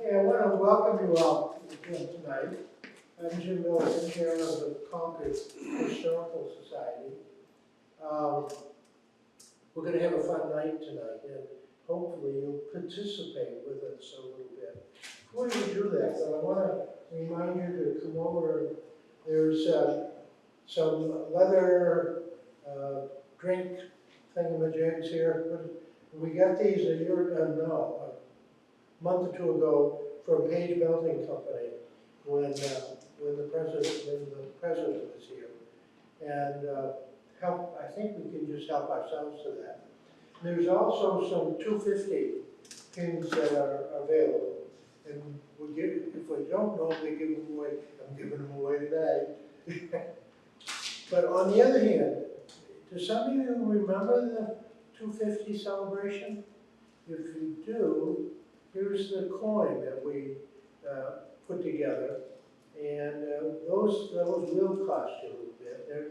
Okay, I want to welcome you all again tonight. I'm Jim Miller, chair of the Concord Historical Society. We're going to have a fun night tonight, and hopefully you'll participate with us a little bit. Before you do that, though, I want to remind you to come over. There's some leather drink thingamajigs here. We got these a month or two ago from Page Building Company when the president was here, and I think we can just help ourselves to that. There's also some 250 pins that are available, and if we don't normally give them away, I'm giving them away today. But on the other hand, do some of you remember the 250 celebration? If you do, here's the coin that we put together, and those will cost you a little bit. They're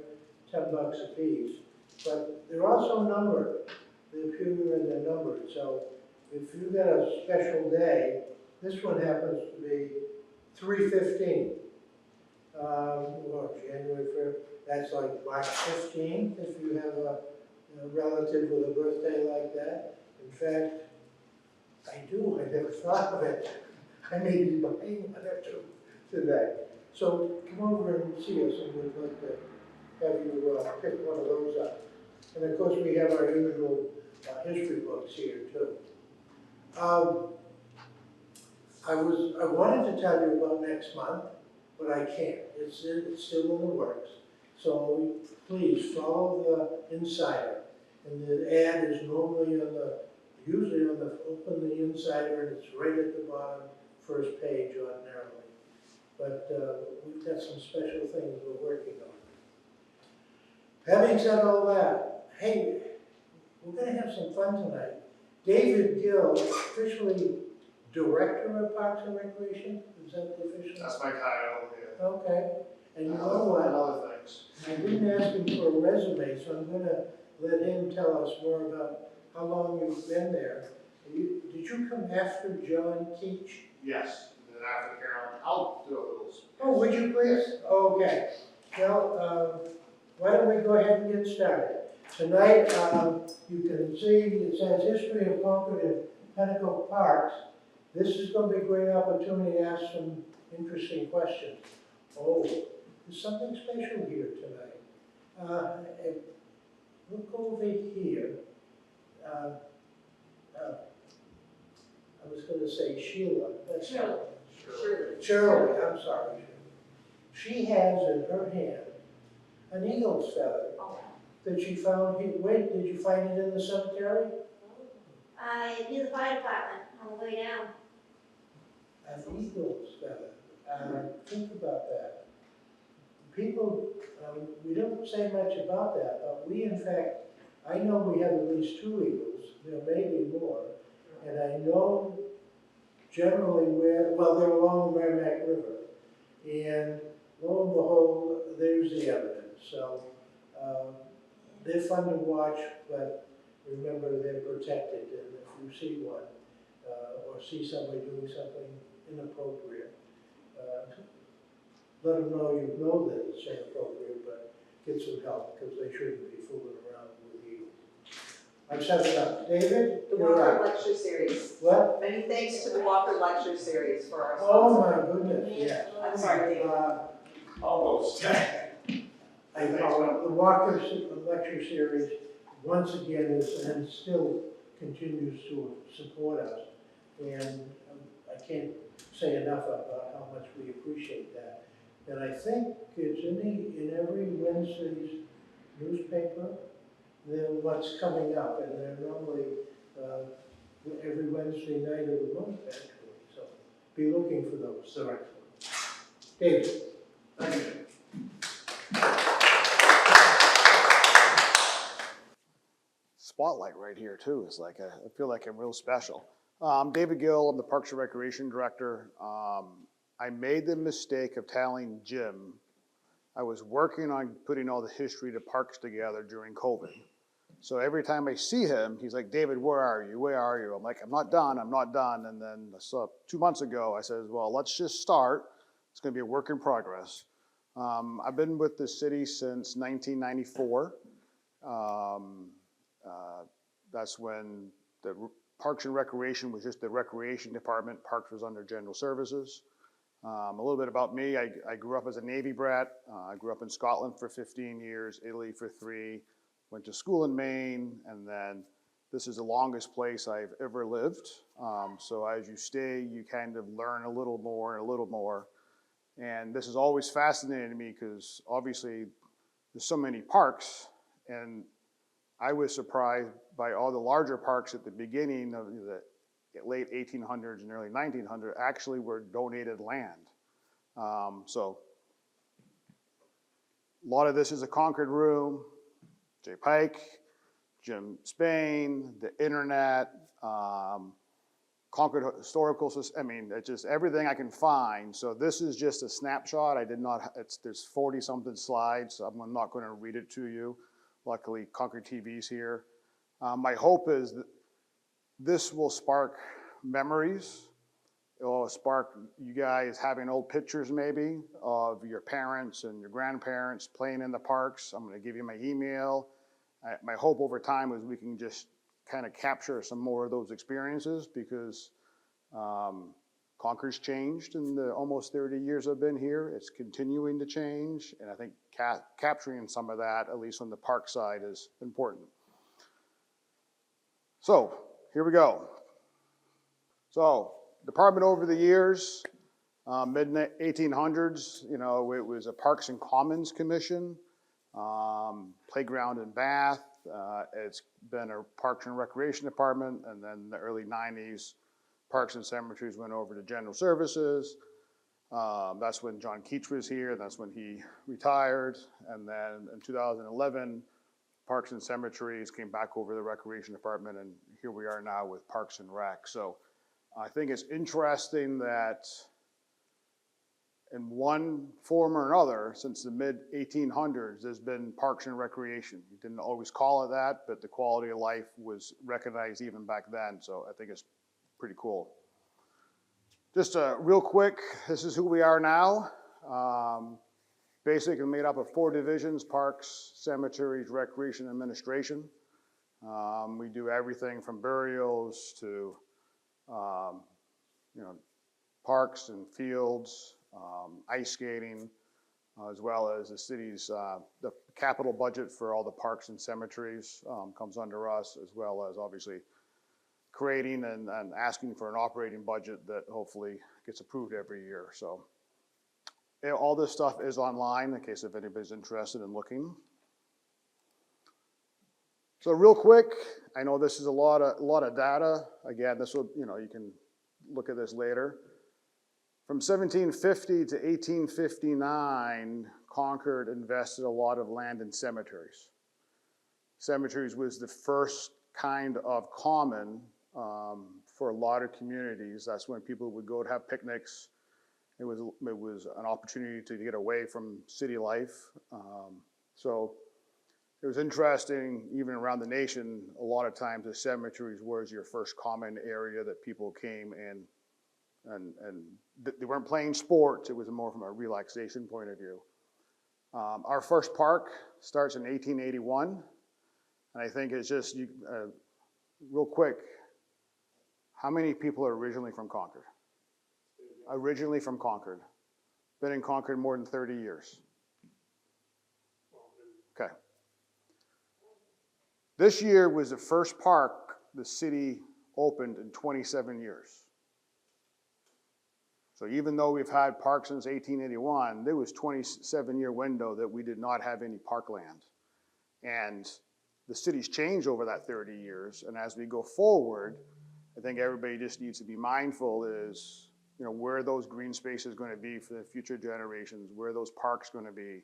$10 a piece, but they're also numbered. They appear and they're numbered. So if you got a special day, this one happens to be 3/15, or January 1st. That's like March 15th if you have a relative with a birthday like that. In fact, I do. I never thought of it. I may be buying one or two today. So come over and see us, and we'd like to have you pick one of those up. And of course, we have our usual history books here too. I wanted to tell you about next month, but I can't. It's still in the works. So please follow the insider. And the ad is normally usually open the insider, and it's right at the bottom, first page ordinarily. But we've got some special things we're working on. Having said all that, hey, we're going to have some fun tonight. David Gill, officially Director of Parks and Recreation, is that the official? That's my title, yeah. Okay, and you know what? And other things. I didn't ask him for a resume, so I'm going to let him tell us more about how long you've been there. Did you come after John Keach? Yes, and then after Carolyn, I'll do a little. Oh, would you please? Okay. Well, why don't we go ahead and get started? Tonight, you can see it says History of Concord and Pinnacle Parks. This is going to be a great opportunity to ask some interesting questions. Oh, there's something special here tonight. Look over here. I was going to say Sheila. That's Shirley, I'm sorry. She has in her hand an eagle's feather that she found. Wait, did you find it in the cemetery? Near the fire department on the way down. An eagle's feather. Think about that. People, we don't say much about that, but we, in fact, I know we have at least 2 eagles. There may be more. And I know generally they're along the Merrimack River. And lo and behold, there's the evidence. So they're fun to watch, but remember they're protected. And if you see one or see somebody doing something inappropriate, let them know you know that it's inappropriate, but get some help because they shouldn't be fooling around with eagles. I'm setting up. David? The Walker Lecture Series. What? Many thanks to the Walker Lecture Series for our Oh sponsor. my goodness, yes. I'm sorry, David. Almost. The Walker Lecture Series, once again, is and still continues to support us. And I can't say enough about how much we appreciate that. And I think it's in every Wednesday's newspaper, then what's coming up. And they're normally every Wednesday night of the month, actually. So be looking for those. They're excellent. David. Thank you. Spotlight right here too is like I feel like I'm real special. I'm David Gill. I'm the Parks and Recreation Director. I made the mistake of telling Jim I was working on putting all the history to parks together during COVID. So every time I see him, he's like, David, where are you? Where are you? I'm like, I'm not done. And then so 2 months ago, I said, well, let's just start. It's going to be a work in progress. I've been with the city since 1994. That's when the Parks and Recreation was just the Recreation Department. Parks was under General Services. A little bit about me. I grew up as a Navy brat. I grew up in Scotland for 15 years, Italy for 3. Went to school in Maine, and then this is the longest place I've ever lived. So as you stay, you kind of learn a little more and a little more. And this has always fascinated me because obviously there's so many parks, and I was surprised by all the larger parks at the beginning of the late 1800s and early 1900s actually were donated land. So a lot of this is a Concord room. Jay Pike, Jim Spain, the internet, Concord Historical, I mean, it's just everything I can find. So this is just a snapshot. I did not, there's 40-something slides, so I'm not going to read it to you. Luckily, Concord TV's here. My hope is that this will spark memories. It will spark you guys having old pictures maybe of your parents and your grandparents playing in the parks. I'm going to give you my email. My hope over time is we can just kind of capture some more of those experiences because Concord's changed in the almost 30 years I've been here. It's continuing to change, and I think capturing some of that, at least on the park side, is important. So here we go. So department over the years, mid-1800s, you know, it was a Parks and Commons Commission, playground and bath. It's been a Parks and Recreation Department, and then in the early 90s, Parks and Cemeteries went over to General Services. That's when John Keach was here. That's when he retired. And then in 2011, Parks and Cemeteries came back over to the Recreation Department, and here we are now with Parks and Rec. So I think it's interesting that in one form or another, since the mid-1800s, there's been Parks and Recreation. You didn't always call it that, but the quality of life was recognized even back then. So I think it's pretty cool. Just real quick, this is who we are now. Basically made up of 4 divisions: Parks, Cemeteries, Recreation, Administration. We do everything from burials to parks and fields, ice skating, as well as the city's, the capital budget for all the parks and cemeteries comes under us, as well as obviously creating and asking for an operating budget that hopefully gets approved every year. So all this stuff is online in case if anybody's interested in looking. So real quick, I know this is a lot of data. Again, this will, you can look at this later. From 1750 to 1859, Concord invested a lot of land in cemeteries. Cemeteries was the first kind of common for a lot of communities. That's when people would go to have picnics. It was an opportunity to get away from city life. So it was interesting, even around the nation, a lot of times the cemeteries was your first common area that people came in, and they weren't playing sports. It was more from a relaxation point of view. Our first park starts in 1881, and I think it's just, real quick, how many people are originally from Concord? Originally from Concord. Been in Concord more than 30 years. Okay. This year was the first park the city opened in 27 years. So even though we've had parks since 1881, there was a 27-year window that we did not have any parkland. And the city's changed over that 30 years. And as we go forward, I think everybody just needs to be mindful is, where those green spaces going to be for the future generations, where those parks going to be.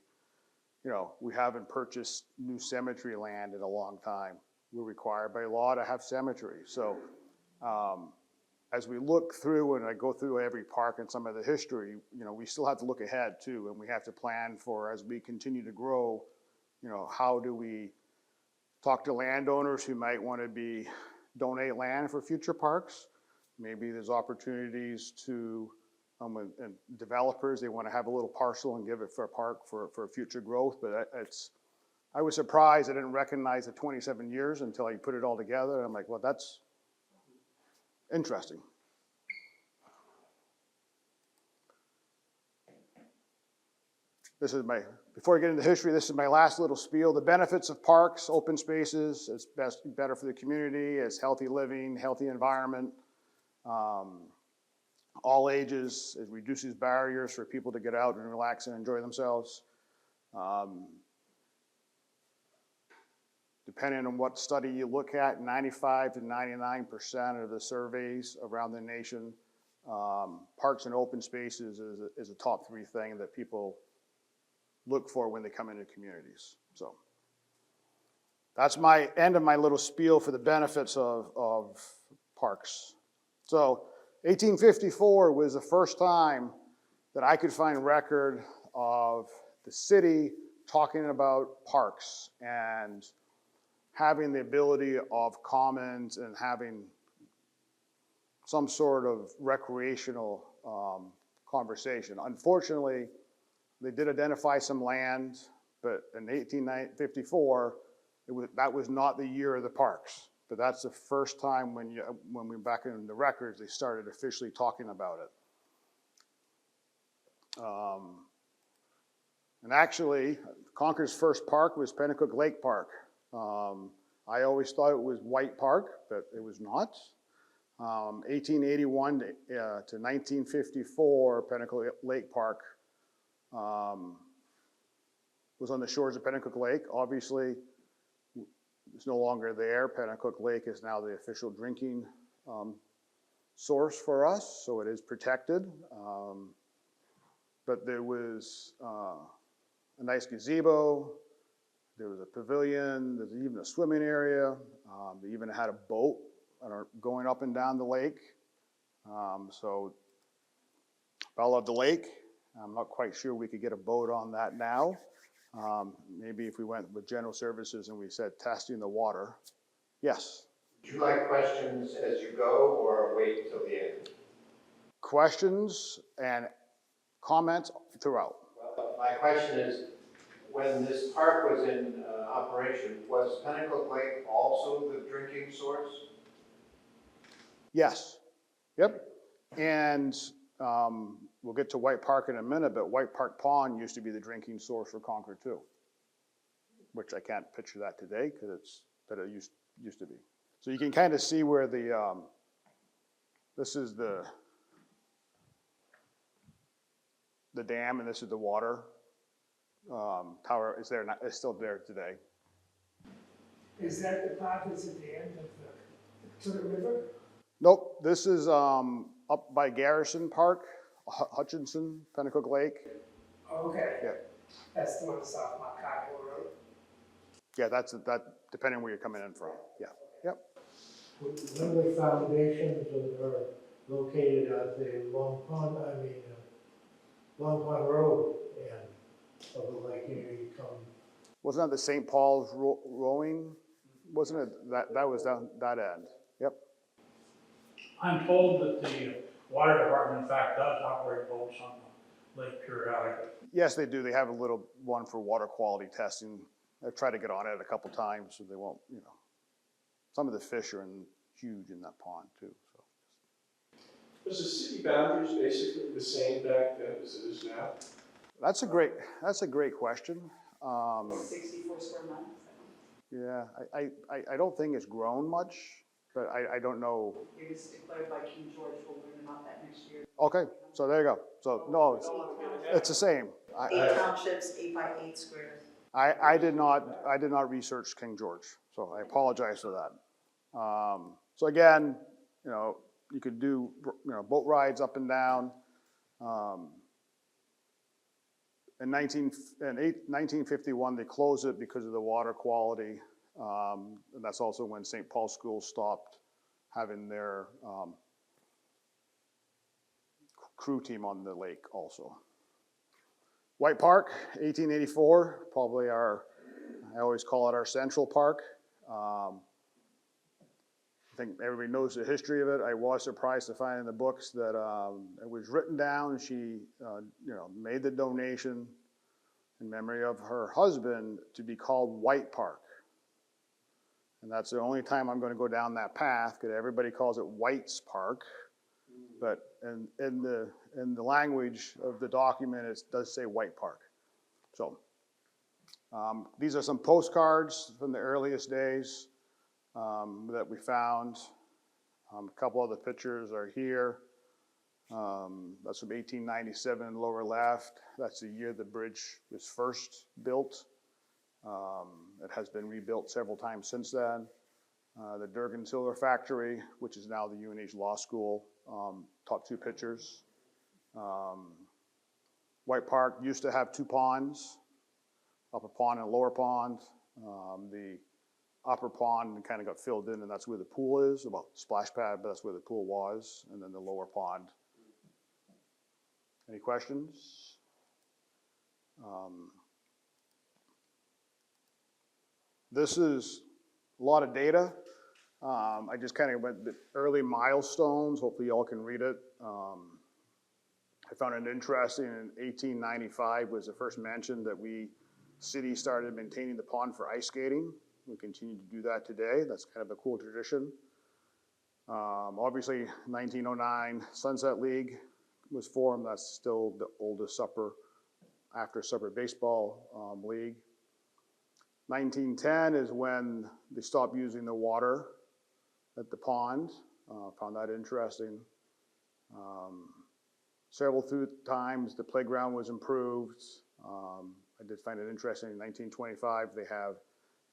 We haven't purchased new cemetery land in a long time. We're required by law to have cemeteries. So as we look through, and I go through every park and some of the history, we still have to look ahead too, and we have to plan for, as we continue to grow, how do we talk to landowners who might want to donate land for future parks. Maybe there's opportunities to, and developers, they want to have a little parcel and give it for a park for future growth, but I was surprised I didn't recognize the 27 years until I put it all together. And I'm like, well, that's interesting. This is before I get into history, this is my last little spiel. The benefits of parks, open spaces, it's better for the community, it's healthy living, healthy environment, all ages, it reduces barriers for people to get out and relax and enjoy themselves. Depending on what study you look at, 95 to 99% of the surveys around the nation, parks and open spaces is a top 3 thing that people look for when they come into communities. So that's my end of my little spiel for the benefits of parks. So 1854 was the first time that I could find record of the city talking about parks and having the ability of commons and having some sort of recreational conversation. Unfortunately, they did identify some land, but in 1854, that was not the year of the parks. But that's the first time when we're back in the records, they started officially talking about it. And actually, Concord's first park was Pennacook Lake Park. I always thought it was White Park, but it was not. 1881 to 1954, Pennacook Lake Park was on the shores of Pennacook Lake. Obviously, it's no longer there. Pennacook Lake is now the official drinking source for us, so it is protected. But there was a nice gazebo. There was a pavilion. There's even a swimming area. They even had a boat going up and down the lake. So I love the lake. I'm not quite sure we could get a boat on that now. Maybe if we went with general services and we said testing the water. Yes? Would you like questions as you go or wait till the end? Questions and comments throughout. Well, my question is, when this park was in operation, was Pennacook Lake also the drinking source? Yes. Yep. And we'll get to White Park in a minute, but White Park Pond used to be the drinking source for Concord too, which I can't picture that today but it used to be. So you can kind of see where this is the dam and this is the water tower. It's still there today. Is that the park that's at the end to the river? Nope, this is up by Garrison Park, Hutchinson, Pennacook Lake. Oh, okay. Yeah. That's the one south of Concord Road. Yeah, that depending where you're coming in from. Yeah. Yep. One of the foundations are located at the Long Pond Road and of the lake, you come. Wasn't that the St. Paul's rowing? Wasn't it that was down that end? Yep. I'm told that the water department, in fact, does operate boats on the lake periodically. Yes, they do. They have a little one for water quality testing. I've tried to get on it a couple times, so they won't, some of the fish are huge in that pond too. So. Was the city boundaries basically the same back then as it is now? That's a great question. 64 square miles. Yeah, I don't think it's grown much, but I don't know. It was declared by King George. We'll learn about that next year. Okay, so there you go. So no, it's the same. 8 townships, 8 by 8 squares. I did not research King George, so I apologize for that. So again, you could do boat rides up and down. In 1951, they closed it because of the water quality. And that's also when St. Paul's School stopped having their crew team on the lake also. White Park, 1884, probably I always call it our central park. I think everybody knows the history of it. I was surprised to find in the books that it was written down. She, made the donation in memory of her husband to be called White Park. And that's the only time I'm going to go down that path, because everybody calls it White's Park. But in the language of the document, it does say White Park. So these are some postcards from the earliest days that we found. A couple other pictures are here. That's from 1897, lower left. That's the year the bridge was first built. It has been rebuilt several times since then. The Durgan Silver Factory, which is now the UNH Law School, top two pictures. White Park used to have two ponds, upper pond and lower pond. The upper pond kind of got filled in, and that's where the pool is, about splash pad, but that's where the pool was, and then the lower pond. Any questions? This is a lot of data. I just kind of went the early milestones. Hopefully y'all can read it. I found it interesting. In 1895 was the first mention that city started maintaining the pond for ice skating. We continue to do that today. That's kind of a cool tradition. Obviously, 1909 Sunset League was formed. That's still the oldest after supper baseball league. 1910 is when they stopped using the water at the pond. Found that interesting. Several times the playground was improved. I did find it interesting. In 1925, they have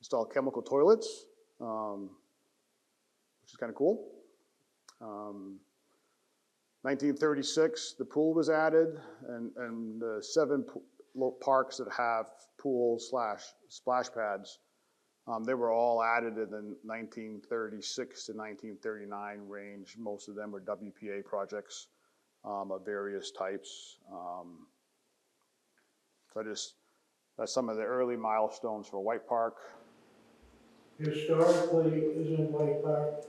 installed chemical toilets, which is kind of cool. 1936, the pool was added, and the 7 parks that have pools / splash pads, they were all added in the 1936 to 1939 range. Most of them were WPA projects of various types. That's some of the early milestones for White Park. Historically, isn't White Park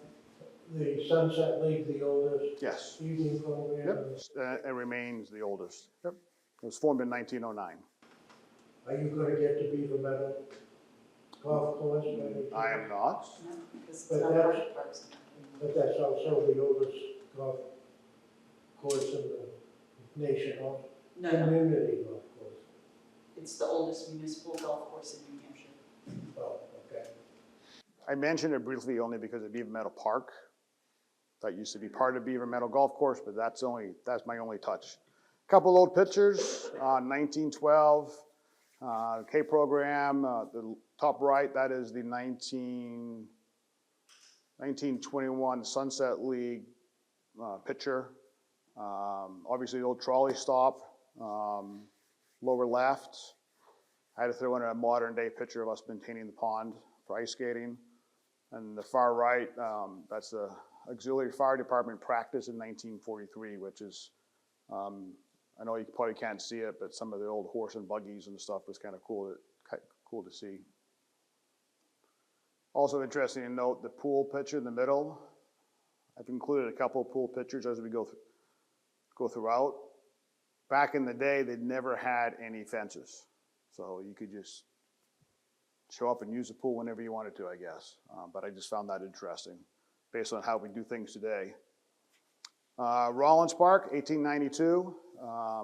the Sunset League the oldest Yes. evening program? Yep. It remains the oldest. Yep. It was formed in 1909. Are you gonna get to Beaver Meadow Golf Course? by any chance? I am not. No, because it's But not that's- park parks. But that's also the oldest golf course in the nation, or No, community golf course. it's the oldest municipal golf course in New Hampshire. Oh, okay. I mentioned it briefly only because of Beaver Meadow Park. That used to be part of Beaver Meadow Golf Course, but that's my only touch. Couple old pictures, 1912, K program, the top right, that is the 1921 Sunset League picture. Obviously, the old trolley stop, lower left. I had to throw in a modern day picture of us maintaining the pond for ice skating. And the far right, that's the auxiliary fire department practice in 1943, which is, I know you probably can't see it, but some of the old horse and buggies and stuff was kind of cool to see. Also interesting to note the pool picture in the middle. I've included a couple of pool pictures as we go throughout. Back in the day, they'd never had any fences. So you could just show up and use the pool whenever you wanted to, I guess. But I just found that interesting based on how we do things today. Rollins Park, 1892.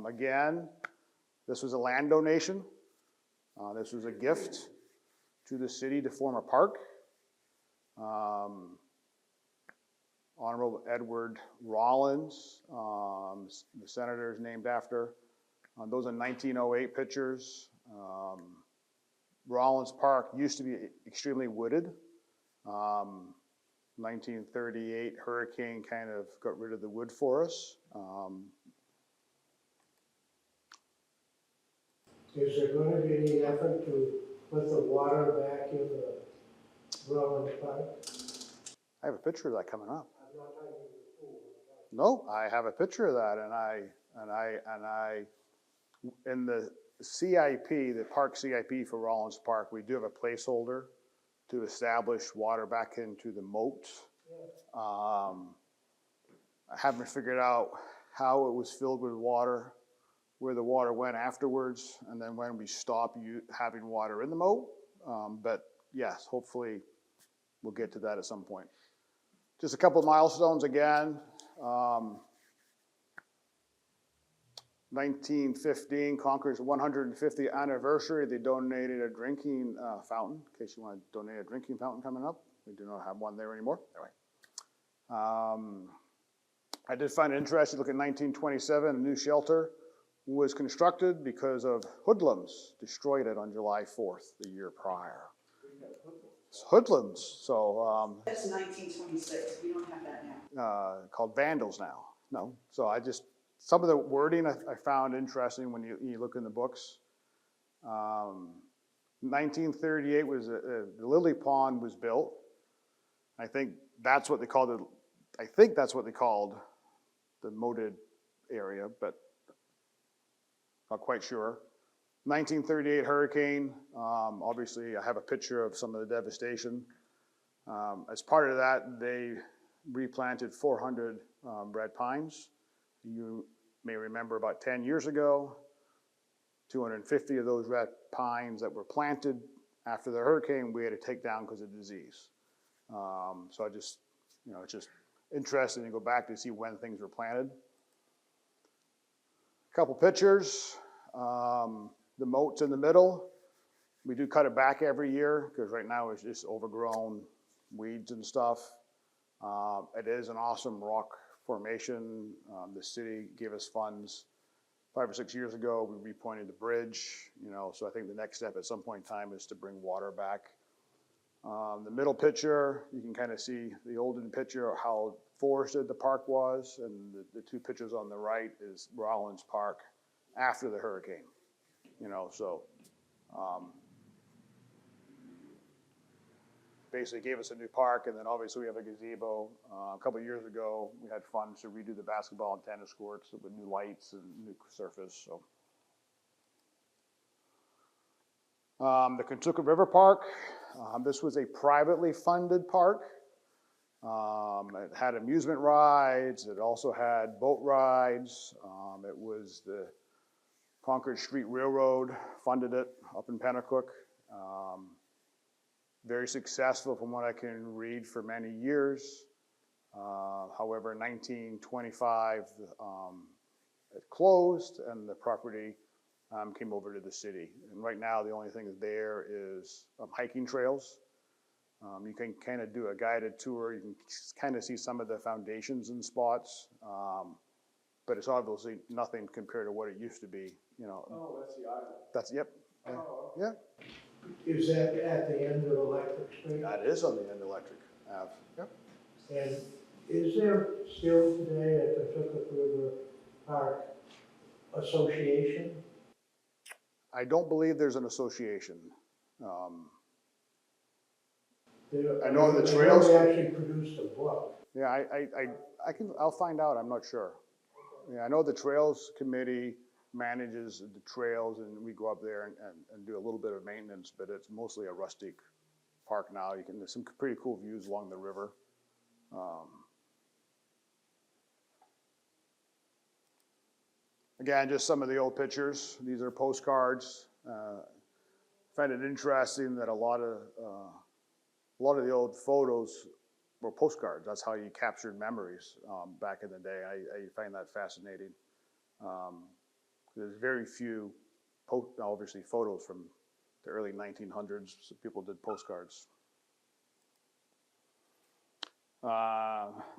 Again, this was a land donation. This was a gift to the city to form a park. Honorable Edward Rollins, the senator is named after. Those are 1908 pictures. Rollins Park used to be extremely wooded. 1938 hurricane kind of got rid of the wood for us. Is there going to be any effort to put the water back in the Rollins Park? I have a picture of that coming up. I'm not talking about the pool. No, I have a picture of that, and I, in the CIP, the park CIP for Rollins Park, we do have a placeholder to establish water back into the moat. I haven't figured out how it was filled with water, where the water went afterwards, and then when we stop having water in the moat. But yes, hopefully we'll get to that at some point. Just a couple of milestones again. 1915, Concord's 150th anniversary. They donated a drinking fountain, in case you want to donate a drinking fountain coming up. We do not have one there anymore. Anyway. I did find it interesting, look at 1927, a new shelter was constructed because of hoodlums destroyed it on July 4th, the year prior. It's hoodlums, so. That's 1926, we don't have that now. Called vandals now. No, so some of the wording I found interesting when you look in the books. 1938 was the Lily Pond was built. I think that's what they called it. I think that's what they called the moated area, but not quite sure. 1938 hurricane. Obviously, I have a picture of some of the devastation. As part of that, they replanted 400 red pines. You may remember about 10 years ago, 250 of those red pines that were planted after the hurricane, we had to take down because of disease. So it's just interesting to go back to see when things were planted. A couple pictures. The moat's in the middle. We do cut it back every year because right now it's just overgrown weeds and stuff. It is an awesome rock formation. The city gave us funds 5 or 6 years ago. We repointed the bridge, so I think the next step at some point in time is to bring water back. The middle picture, you can kind of see the olden picture of how forested the park was, and the two pictures on the right is Rollins Park after the hurricane. Basically gave us a new park, and then obviously we have a gazebo. A couple of years ago, we had funds to redo the basketball and tennis courts with new lights and new surface. So, the Kentucky River Park. This was a privately funded park. It had amusement rides. It also had boat rides. It was the Concord Street Railroad funded it up in Pennacook. Very successful from what I can read for many years. However, in 1925, it closed and the property came over to the city. And right now, the only thing there is hiking trails. You can kind of do a guided tour. You can kind of see some of the foundations and spots. But it's obviously nothing compared to what it used to be. Oh, that's the island. Yep. Yeah. Oh, Yeah. Is that at the end of Electric Street? That is on the end of Electric Ave. Yep. And is there still today at the Kentucky River Park Association? I don't believe there's an association. I know the trails. They actually produced a book. Yeah, I'll find out. I'm not sure. Yeah, I know the Trails Committee manages the trails, and we go up there and do a little bit of maintenance, but it's mostly a rustic park now. There's some pretty cool views along the river. Again, just some of the old pictures. These are postcards. I find it interesting that a lot of the old photos were postcards. That's how you captured memories back in the day. I find that fascinating. There's very few, obviously, photos from the early 1900s. So people did postcards.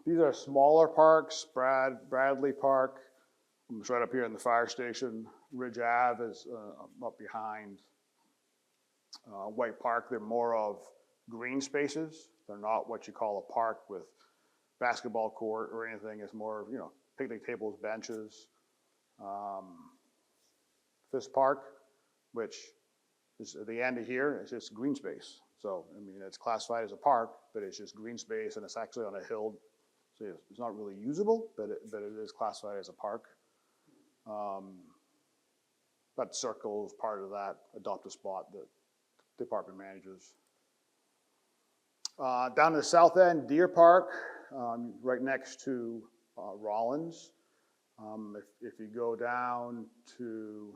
These are smaller parks. Bradley Park. It's right up here in the fire station. Ridge Ave is up behind White Park. They're more of green spaces. They're not what you call a park with basketball court or anything. It's more, picnic tables, benches. Fisk Park, which is at the end of here, it's just green space. So, it's classified as a park, but it's just green space, and it's actually on a hill. So it's not really usable, but it is classified as a park. That circle is part of that adopt a spot that the department manages. Down to the south end, Deer Park, right next to Rollins. If you go down to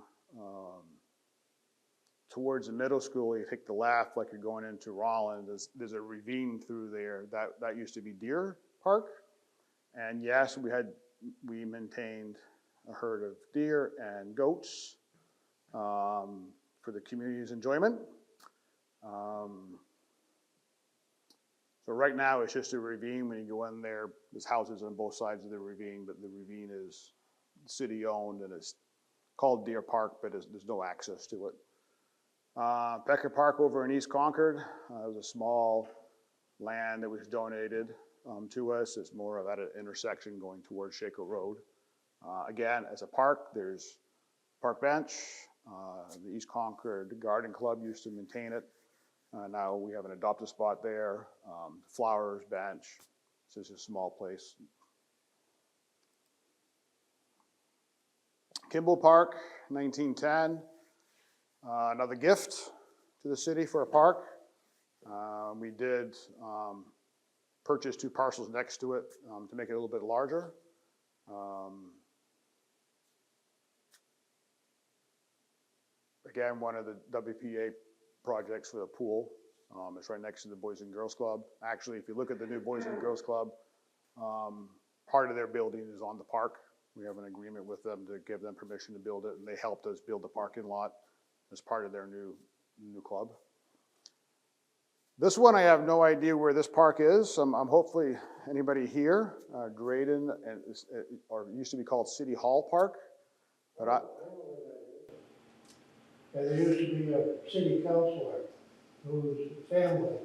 towards the middle school, you take the left like you're going into Rollins, there's a ravine through there. That used to be Deer Park. And yes, we maintained a herd of deer and goats for the community's enjoyment. So right now it's just a ravine. When you go in there, there's houses on both sides of the ravine, but the ravine is city owned and it's called Deer Park, but there's no access to it. Becker Park over in East Concord, it was a small land that was donated to us. It's more of at an intersection going towards Shaker Road. Again, as a park, there's park bench. The East Concord Garden Club used to maintain it. Now we have an adopted spot there, flowers, bench. So it's a small place. Kimball Park, 1910. Another gift to the city for a park. We did purchase 2 parcels next to it to make it a little bit larger. Again, one of the WPA projects for the pool. It's right next to the Boys and Girls Club. Actually, if you look at the new Boys and Girls Club, part of their building is on the park. We have an agreement with them to give them permission to build it, and they helped us build the parking lot as part of their new club. This one, I have no idea where this park is. I'm hopefully anybody here, Drayden, or it used to be called City Hall Park, but And there used to be a city councilor whose family,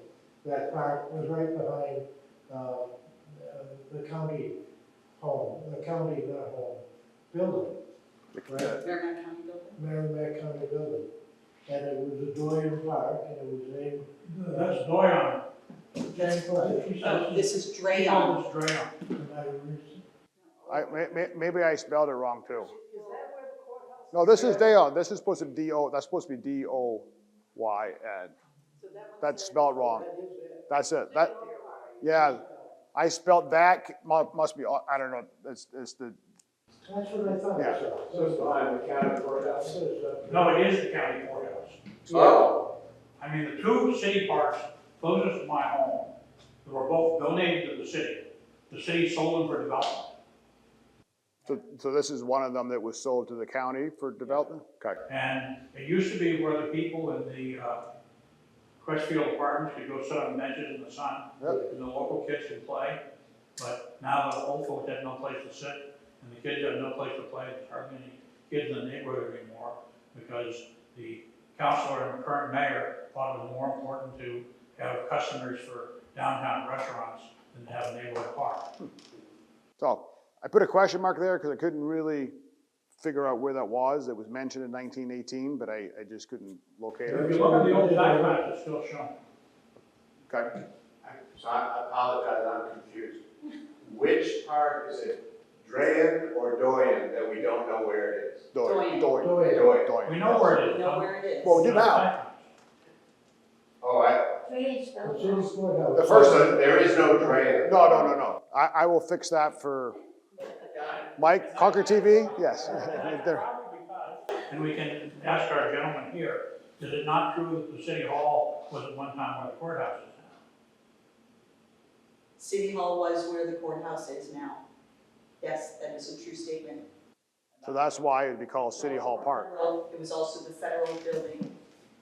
that park was right behind the county home, the county, not home, building. Right? Merrimack County building? Merrimack County building. And it was a Doyen Park, and it was named That's Doyon. James Clark. Oh, this is She Drayon. called us Drayon. maybe I spelled it wrong too. Is that where the courthouse? No, this is Dayon. This is supposed to be D-O, that's supposed to be D-O-Y-N. So that one's That's there. spelled wrong. That's it. Yeah, I spelled that, must be, I don't know, it's the, That's what I thought. Yeah. So it's behind the county courthouse. No, it is the county courthouse. Oh. I mean, the 2 city parks closest to my home, they were both donated to the city. The city sold them for development. so this is one of them that was sold to the county for development? Okay. And it used to be where the people in the Crestfield apartments could go sit on benches in the sun, Yep. and the local kids could play. But now the old folks have no place to sit, and the kids have no place to play. There's hardly any kids in the neighborhood anymore, because the councilor and the current mayor thought it was more important to have customers for downtown restaurants than to have a neighborhood park. So I put a question mark there because I couldn't really figure out where that was. It was mentioned in 1918, but I just couldn't locate If it. you look at the old tax maps, it's still shown. Okay. So I apologize, I'm confused. Which park is it, Drayon or Doyen, that we don't know where it is? Doyen. Doyen. We know where it is. We know where it is. Well, we do now. Oh, Drainage The spelled city wrong. courthouse. The first- so there is no Drayon. No. I will fix that for Mike, Concord TV, yes. There- And we can ask our gentleman here, is it not true that the city hall was at one time where the courthouse is now? City Hall was where the courthouse is now. Yes, that is a true statement. So that's why it'd be called City Hall Park. Well, it was also the federal building.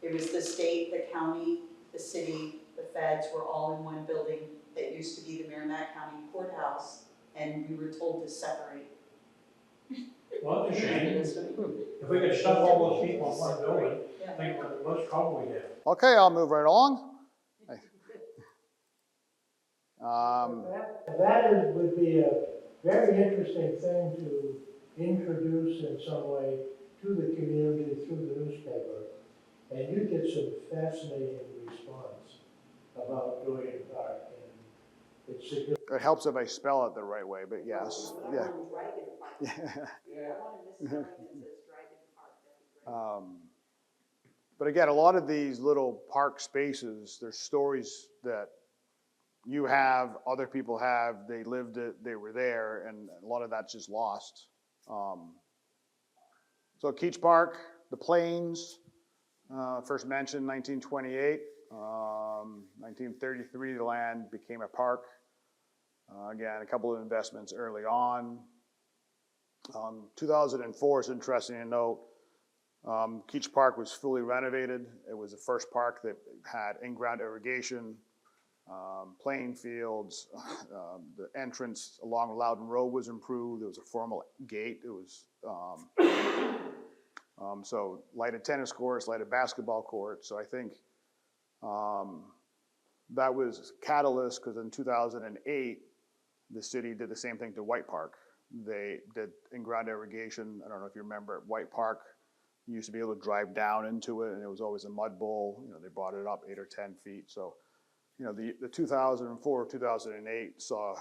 It was the state, the county, the city, the feds were all in one building that used to be the Merrimack County Courthouse, and we were told to separate. Well, it's a shame. If we could stuff all those people in one building, think what much trouble we have. Okay, I'll move right along. Would be a very interesting thing to introduce in some way to the community through the newspaper. And you get some fascinating response about Doyen Park, and it's significant. It helps if I spell it the right way, but yes, yeah. But again, a lot of these little park spaces, there's stories that you have, other people have, they lived it, they were there, and a lot of that's just lost. So Keach Park, the Plains, first mentioned 1928. 1933, the land became a park. Again, a couple of investments early on. 2004 is interesting to note. Keach Park was fully renovated. It was the first park that had in-ground irrigation, playing fields. The entrance along Loudon Road was improved. There was a formal gate. It was so lighted tennis courts, lighted basketball courts. So I think that was catalyst, because in 2008, the city did the same thing to White Park. They did in-ground irrigation. I don't know if you remember at White Park, you used to be able to drive down into it, and it was always a mud bowl. You know, they brought it up 8 or 10 feet. So, you know, the 2004, 2008 saw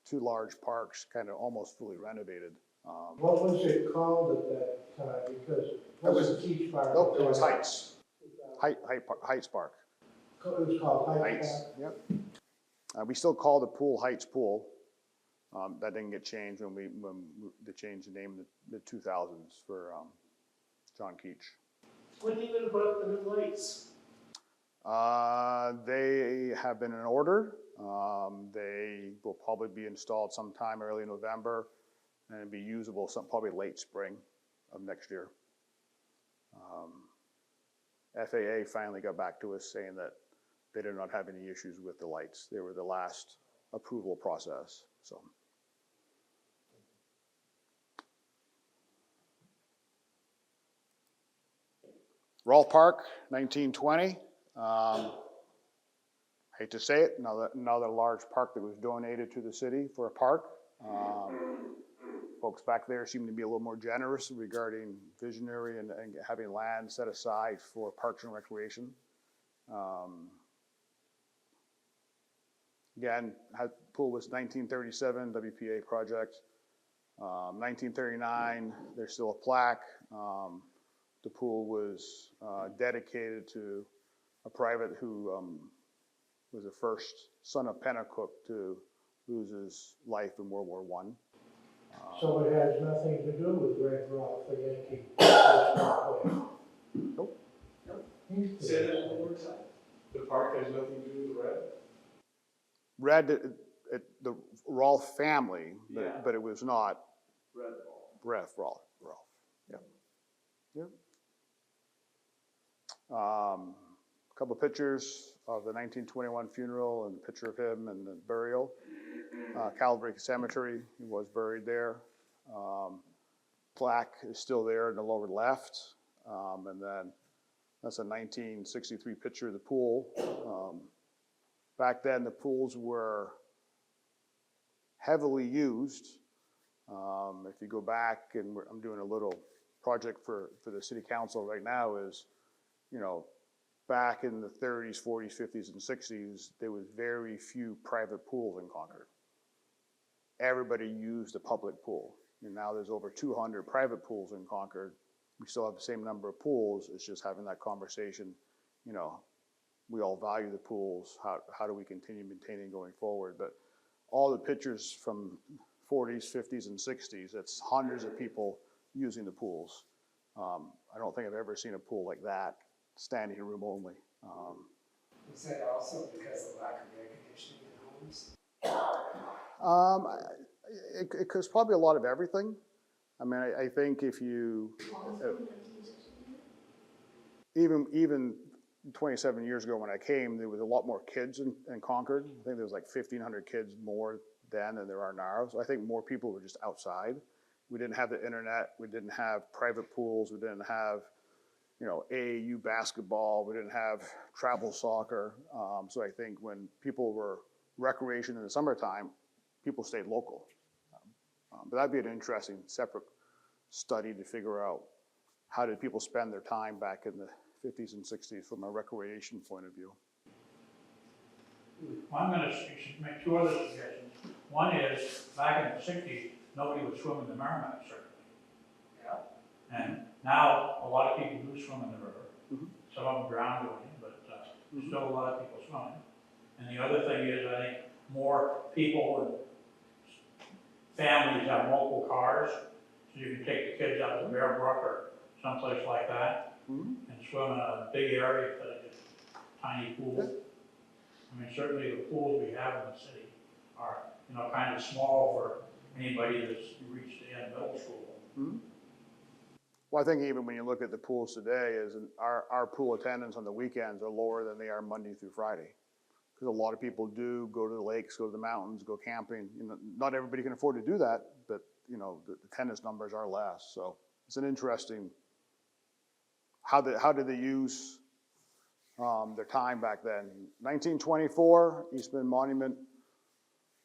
2 large parks kind of almost fully renovated. What was it called at that time? Because it wasn't Keach Park. Nope, it was Heights. Heights Park. It was called Heights Heights, Park? yep. We still call the pool Heights Pool. That didn't get changed when they changed the name in the 2000s for John Keach. When are you gonna put up the new lights? They have been in order. They will probably be installed sometime early November and be usable probably late spring of next year. FAA finally got back to us saying that they did not have any issues with the lights. They were the last approval process, so. Rolfe Park, 1920. Hate to say it, another large park that was donated to the city for a park. Folks back there seem to be a little more generous regarding visionary and having land set aside for parks and recreation. Again, pool was 1937 WPA project. 1939, there's still a plaque. The pool was dedicated to a private who was the first son of Pennacook to lose his life in World War I. So it has nothing to do with Red Rock, the Yankee baseball player? Nope. Say that one more time. The park has nothing to do with red? Red, the Rolfe family, Yeah. but it was not Red ball. Rolfe. Yep. Yep. A couple of pictures of the 1921 funeral and a picture of him and the burial. Calvary Cemetery, he was buried there. Plaque is still there in the lower left. And then that's a 1963 picture of the pool. Back then, the pools were heavily used. If you go back, and I'm doing a little project for the city council right now, is, you know, back in the 30s, 40s, 50s, and 60s, there was very few private pools in Concord. Everybody used a public pool. And now there's over 200 private pools in Concord. We still have the same number of pools. It's just having that conversation, you know, we all value the pools. How do we continue maintaining going forward? But all the pictures from 40s, 50s, and 60s, it's hundreds of people using the pools. I don't think I've ever seen a pool like that, standing room only. Is that also because of lack of air conditioning in homes? It was probably a lot of everything. I mean, I think if you, even 27 years ago when I came, there was a lot more kids in Concord. I think there was like 1,500 kids more then than there are now. So I think more people were just outside. We didn't have the internet. We didn't have private pools. We didn't have, you know, AAU basketball. We didn't have travel soccer. So I think when people were recreation in the summertime, people stayed local. But that'd be an interesting separate study to figure out how did people spend their time back in the 50s and 60s from a recreation point of view. Well, I'm gonna make 2 other suggestions. One is, back in the 60s, nobody would swim in the Merrimack, certainly. Yeah. And now, a lot of people do swim in the river. Mhm. Some of them drown doing it, but there's still a lot of people swimming. And the other thing is, I think more people and families have multiple cars, so you can take the kids out to Bear Brook or someplace like that Mhm. and swim in a big area instead of just tiny pools. I mean, certainly the pools we have in the city are, kind of small for anybody that's reached the end of middle school. Well, I think even when you look at the pools today, our pool attendance on the weekends are lower than they are Monday through Friday. Because a lot of people do go to the lakes, go to the mountains, go camping. Not everybody can afford to do that, but the attendance numbers are less. So it's an interesting, how did they use their time back then? 1924, Eastman Monument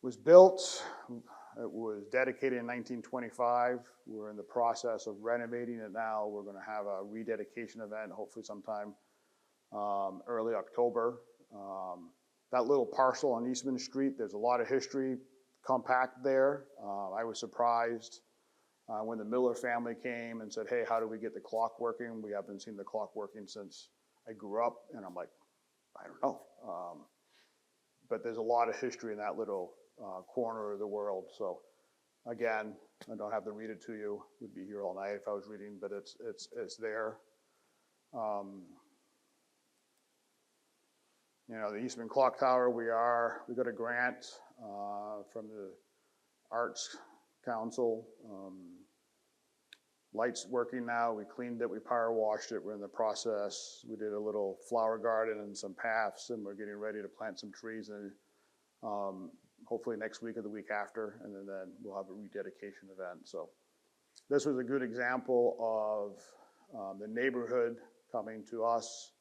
was built. It was dedicated in 1925. We're in the process of renovating it now. We're going to have a rededication event, hopefully sometime early October. That little parcel on Eastman Street, there's a lot of history compact there. I was surprised when the Miller family came and said, hey, how do we get the clock working? We haven't seen the clock working since I grew up. And I'm like, I don't know. But there's a lot of history in that little corner of the world. So again, I don't have to read it to you. We'd be here all night if I was reading, but it's there. The Eastman Clock Tower, we got a grant from the Arts Council. Lights working now. We cleaned it, we power washed it. We're in the process. We did a little flower garden and some paths, and we're getting ready to plant some trees and hopefully next week or the week after, and then we'll have a rededication event. So this was a good example of the neighborhood coming to us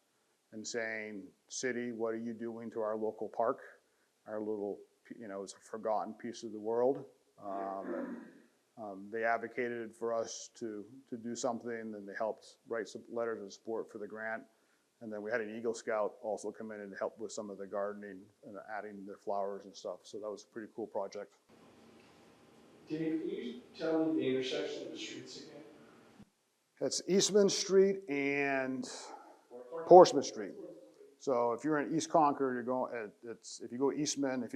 and saying, city, what are you doing to our local park? Our little, it's a forgotten piece of the world. They advocated for us to do something, and they helped write some letters of support for the grant. And then we had an Eagle Scout also come in and help with some of the gardening and adding the flowers and stuff. So that was a pretty cool project. Dave, can you tell me the intersection of the streets again? It's Eastman Street and Portsmouth Street. So if you're in East Concord, you're going, if you go Eastman,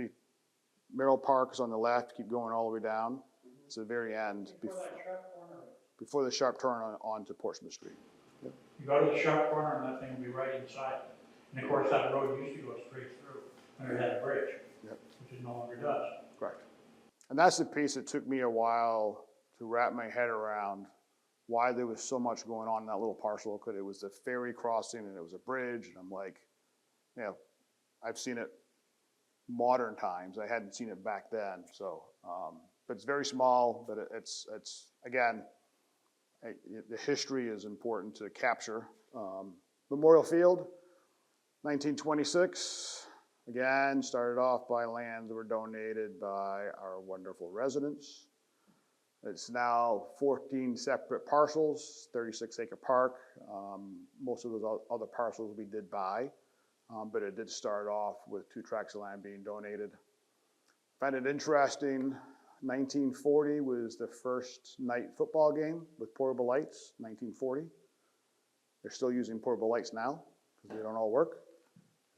Merrill Park is on the left, keep going all the way down. It's the very end, before the sharp turn onto Portsmouth Street. Yep. You go to the sharp corner and that thing will be right inside. And of course, that road used to go straight through, and it had a bridge, Yep. which it no longer does. Correct. And that's the piece that took me a while to wrap my head around, why there was so much going on in that little parcel. Because it was the ferry crossing and it was a bridge, and I'm like, I've seen it modern times. I hadn't seen it back then. So, but it's very small. But it's again, the history is important to capture. Memorial Field, 1926. Again, started off by lands that were donated by our wonderful residents. It's now 14 separate parcels, 36-acre park. Most of those other parcels we did buy, but it did start off with 2 tracts of land being donated. Find it interesting, 1940 was the first night football game with portable lights, 1940. They're still using portable lights now because they don't all work.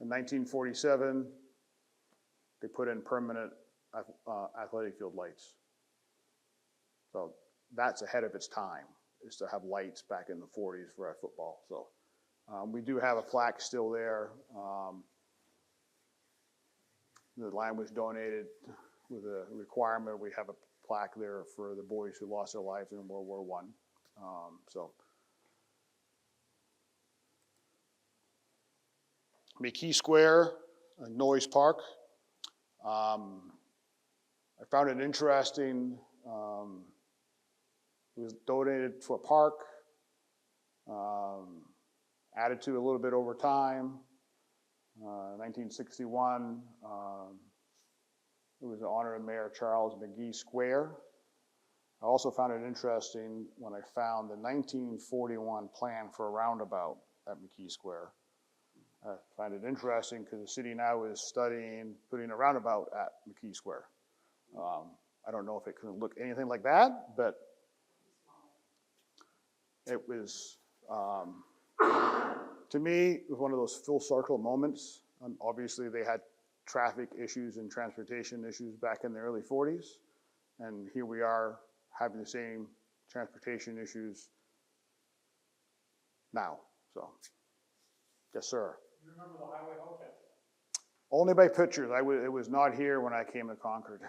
In 1947, they put in permanent athletic field lights. So that's ahead of its time, is to have lights back in the 40s for our football. So we do have a plaque still there. The land was donated with a requirement. We have a plaque there for the boys who lost their lives in World War I. McKee Square, Noyes Park. I found it interesting. It was donated to a park, added to a little bit over time. 1961, it was in honor of Mayor Charles McGee Square. I also found it interesting when I found the 1941 plan for a roundabout at McKee Square. I find it interesting because the city now is studying putting a roundabout at McKee Square. I don't know if it could look anything like that, but it was, to me, it was one of those full circle moments. Obviously, they had traffic issues and transportation issues back in the early 40s. And here we are having the same transportation issues now, so. Yes, sir. You remember the highway hotel? Only by pictures. It was not here when I came to Concord,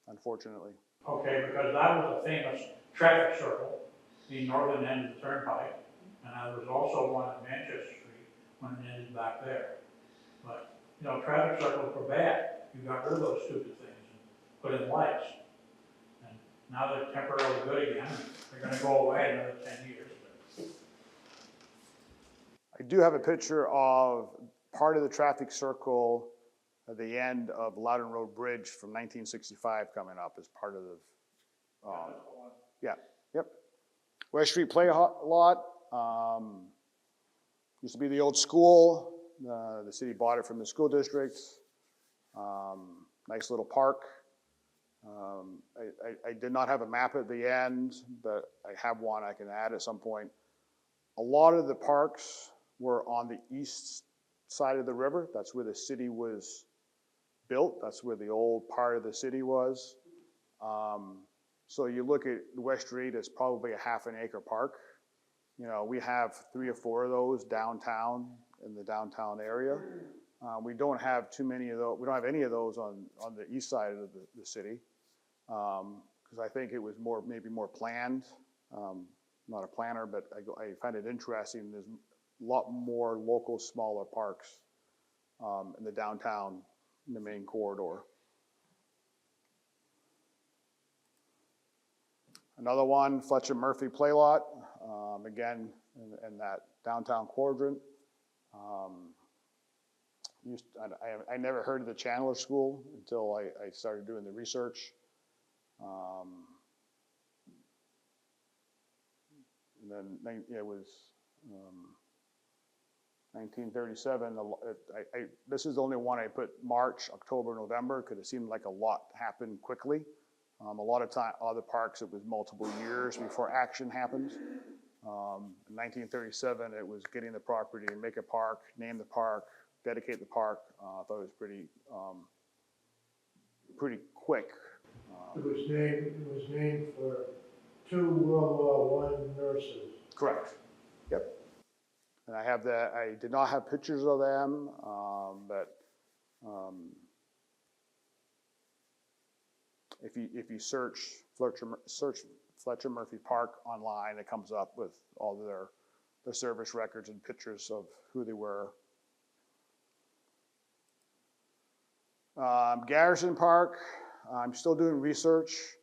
unfortunately. Okay, because that was a famous traffic circle, the northern end of the turnpike, and there was also one at Manchester Street when it ended back there. But, you know, traffic circles were bad. You got rid of those stupid things and put in lights. And now they're temporarily good again. They're gonna go away in another 10 years. I do have a picture of part of the traffic circle at the end of Loudon Road Bridge from 1965 coming up as part of the, yeah, yep. West Street Play Lot, used to be the old school. The city bought it from the school district. Nice little park. I did not have a map at the end, but I have one I can add at some point. A lot of the parks were on the east side of the river. That's where the city was built. That's where the old part of the city was. So you look at West Street, it's probably a half an acre park. You know, we have 3 or 4 of those downtown in the downtown area. We don't have too many of those. We don't have any of those on the east side of the city, because I think it was maybe more planned. Not a planner, but I find it interesting. There's a lot more local, smaller parks in the downtown, in the main corridor. Another one, Fletcher Murphy Play Lot, again, in that downtown quadrant. I never heard of the Chandler School until I started doing the research. And then it was 1937. This is the only one I put March, October, November, because it seemed like a lot happened quickly. A lot of time, other parks, it was multiple years before action happened. In 1937, it was getting the property, make a park, name the park, dedicate the park. I thought it was pretty quick. It was named for 2 World War I nurses. Correct. Yep. And I have that. I did not have pictures of them, but if you search Fletcher Murphy Park online, it comes up with all of their service records and pictures of who they were. Garrison Park, I'm still doing research.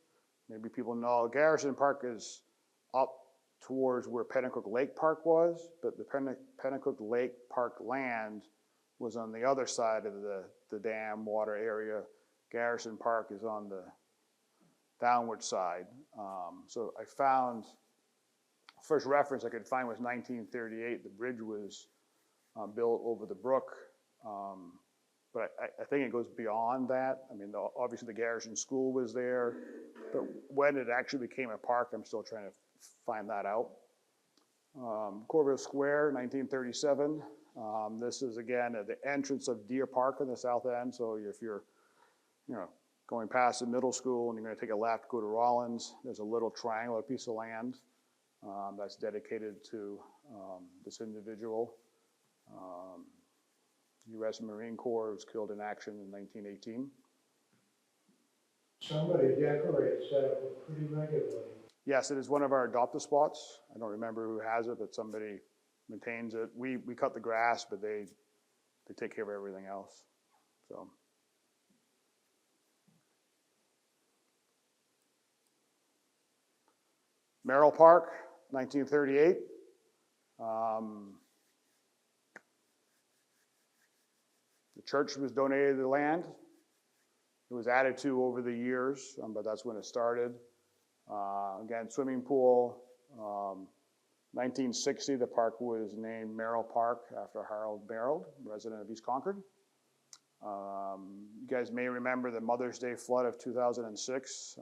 Maybe people know Garrison Park is up towards where Pennacook Lake Park was, but the Pennacook Lake Park land was on the other side of the dam water area. Garrison Park is on the downward side. So I found, first reference I could find was 1938. The bridge was built over the brook. But I think it goes beyond that. I mean, obviously the Garrison School was there, but when it actually became a park, I'm still trying to find that out. Corville Square, 1937. This is again at the entrance of Deer Park in the south end. So if you're, going past the middle school and you're going to take a left, go to Rollins, there's a little triangular piece of land that's dedicated to this individual. U.S. Marine Corps was killed in action in 1918. Somebody decorates that pretty regularly. Yes, it is one of our adopted spots. I don't remember who has it, but somebody maintains it. We cut the grass, but they take care of everything else. So. Merrill Park, 1938. The church was donated the land. It was added to over the years, but that's when it started. Again, swimming pool. 1960, the park was named Merrill Park after Harold Merrill, resident of East Concord. You guys may remember the Mother's Day flood of 2006.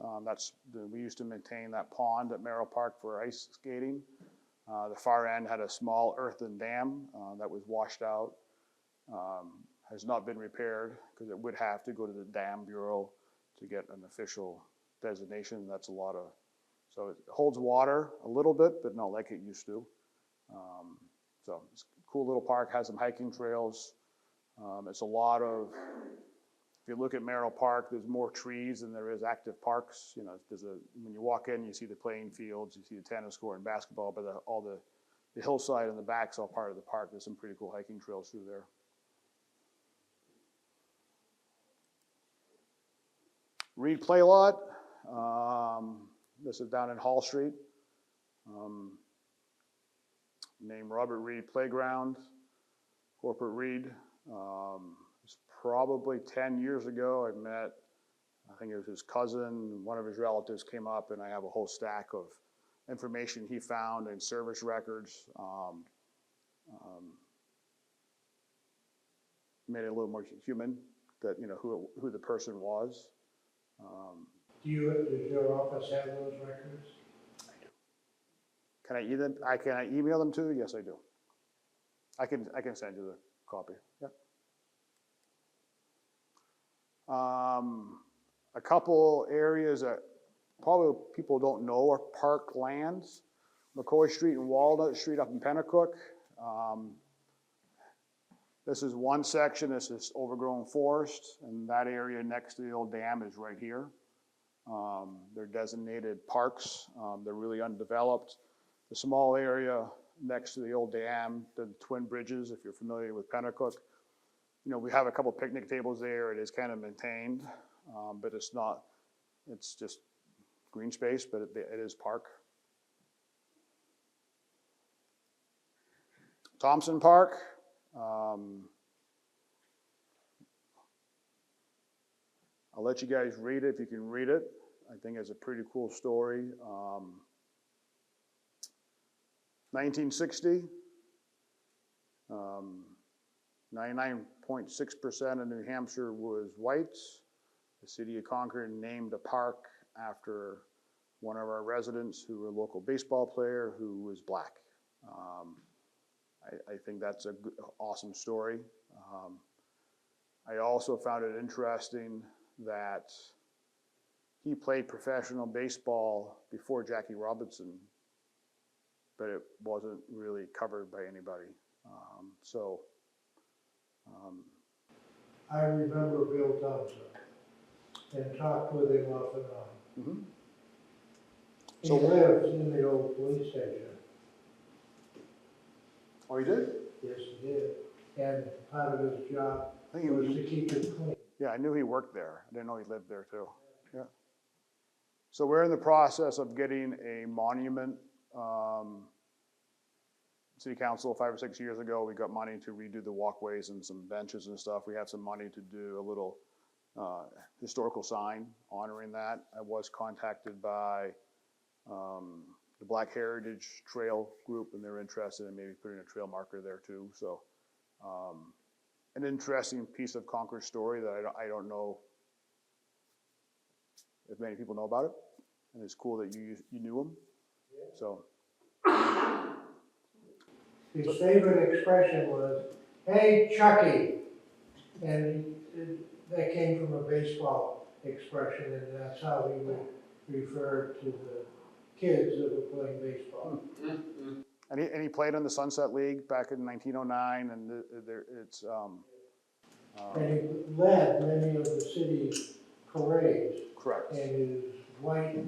We used to maintain that pond at Merrill Park for ice skating. The far end had a small earthen dam that was washed out. has not been repaired because it would have to go to the Dam Bureau to get an official designation. That's a lot of, so it holds water a little bit, but not like it used to. So it's a cool little park, has some hiking trails. It's a lot of, if you look at Merrill Park, there's more trees than there is active parks. You know, when you walk in, you see the playing fields, you see the tennis court and basketball, but all the hillside and the back's all part of the park. There's some pretty cool hiking trails through there. Reed Play Lot. This is down in Hall Street. Named Robert Reed Playground, Corporate Reed. It's probably 10 years ago. I met, I think it was his cousin, one of his relatives came up, and I have a whole stack of information he found and service records. Made it a little more human, that, you know, who the person was. Does your office have those records? Can I email them to you? Yes, I do. I can send you the copy. Yep. A couple areas that probably people don't know are park lands. McCoy Street and Walnut Street up in Pennacook. This is one section. This is overgrown forest, and that area next to the old dam is right here. They're designated parks. They're really undeveloped. The small area next to the old dam, the Twin Bridges, if you're familiar with Pennacook, you know, we have a couple picnic tables there. It is kind of maintained, but it's not, it's just green space, but it is park. Thompson Park. I'll let you guys read it if you can read it. I think it's a pretty cool story. 1960, 99.6% of New Hampshire was whites. The city of Concord named a park after one of our residents who was a local baseball player who was black. I think that's an awesome story. I also found it interesting that he played professional baseball before Jackie Robinson, but it wasn't really covered by anybody. I remember Bill Thompson and talked with him off and on. Mm-hmm. He So- lives in the old police station. Oh, you did? Yes, he did. And part of his job I think was to keep it clean. Yeah, I knew he worked there. I didn't know he lived there too. Yeah. So we're in the process of getting a monument. City Council 5 or 6 years ago, we got money to redo the walkways and some benches and stuff. We have some money to do a little historical sign honoring that. I was contacted by the Black Heritage Trail group, and they're interested in maybe putting a trail marker there too. So an interesting piece of Concord story that I don't know if many people know about it, and it's cool that you knew him. So His favorite expression was, "Hey, Chucky," and that came from a baseball expression, and that's how he would refer to the kids that were playing baseball. and he played in the Sunset League back in 1909, and it's And he led many of the city parades correct. in his white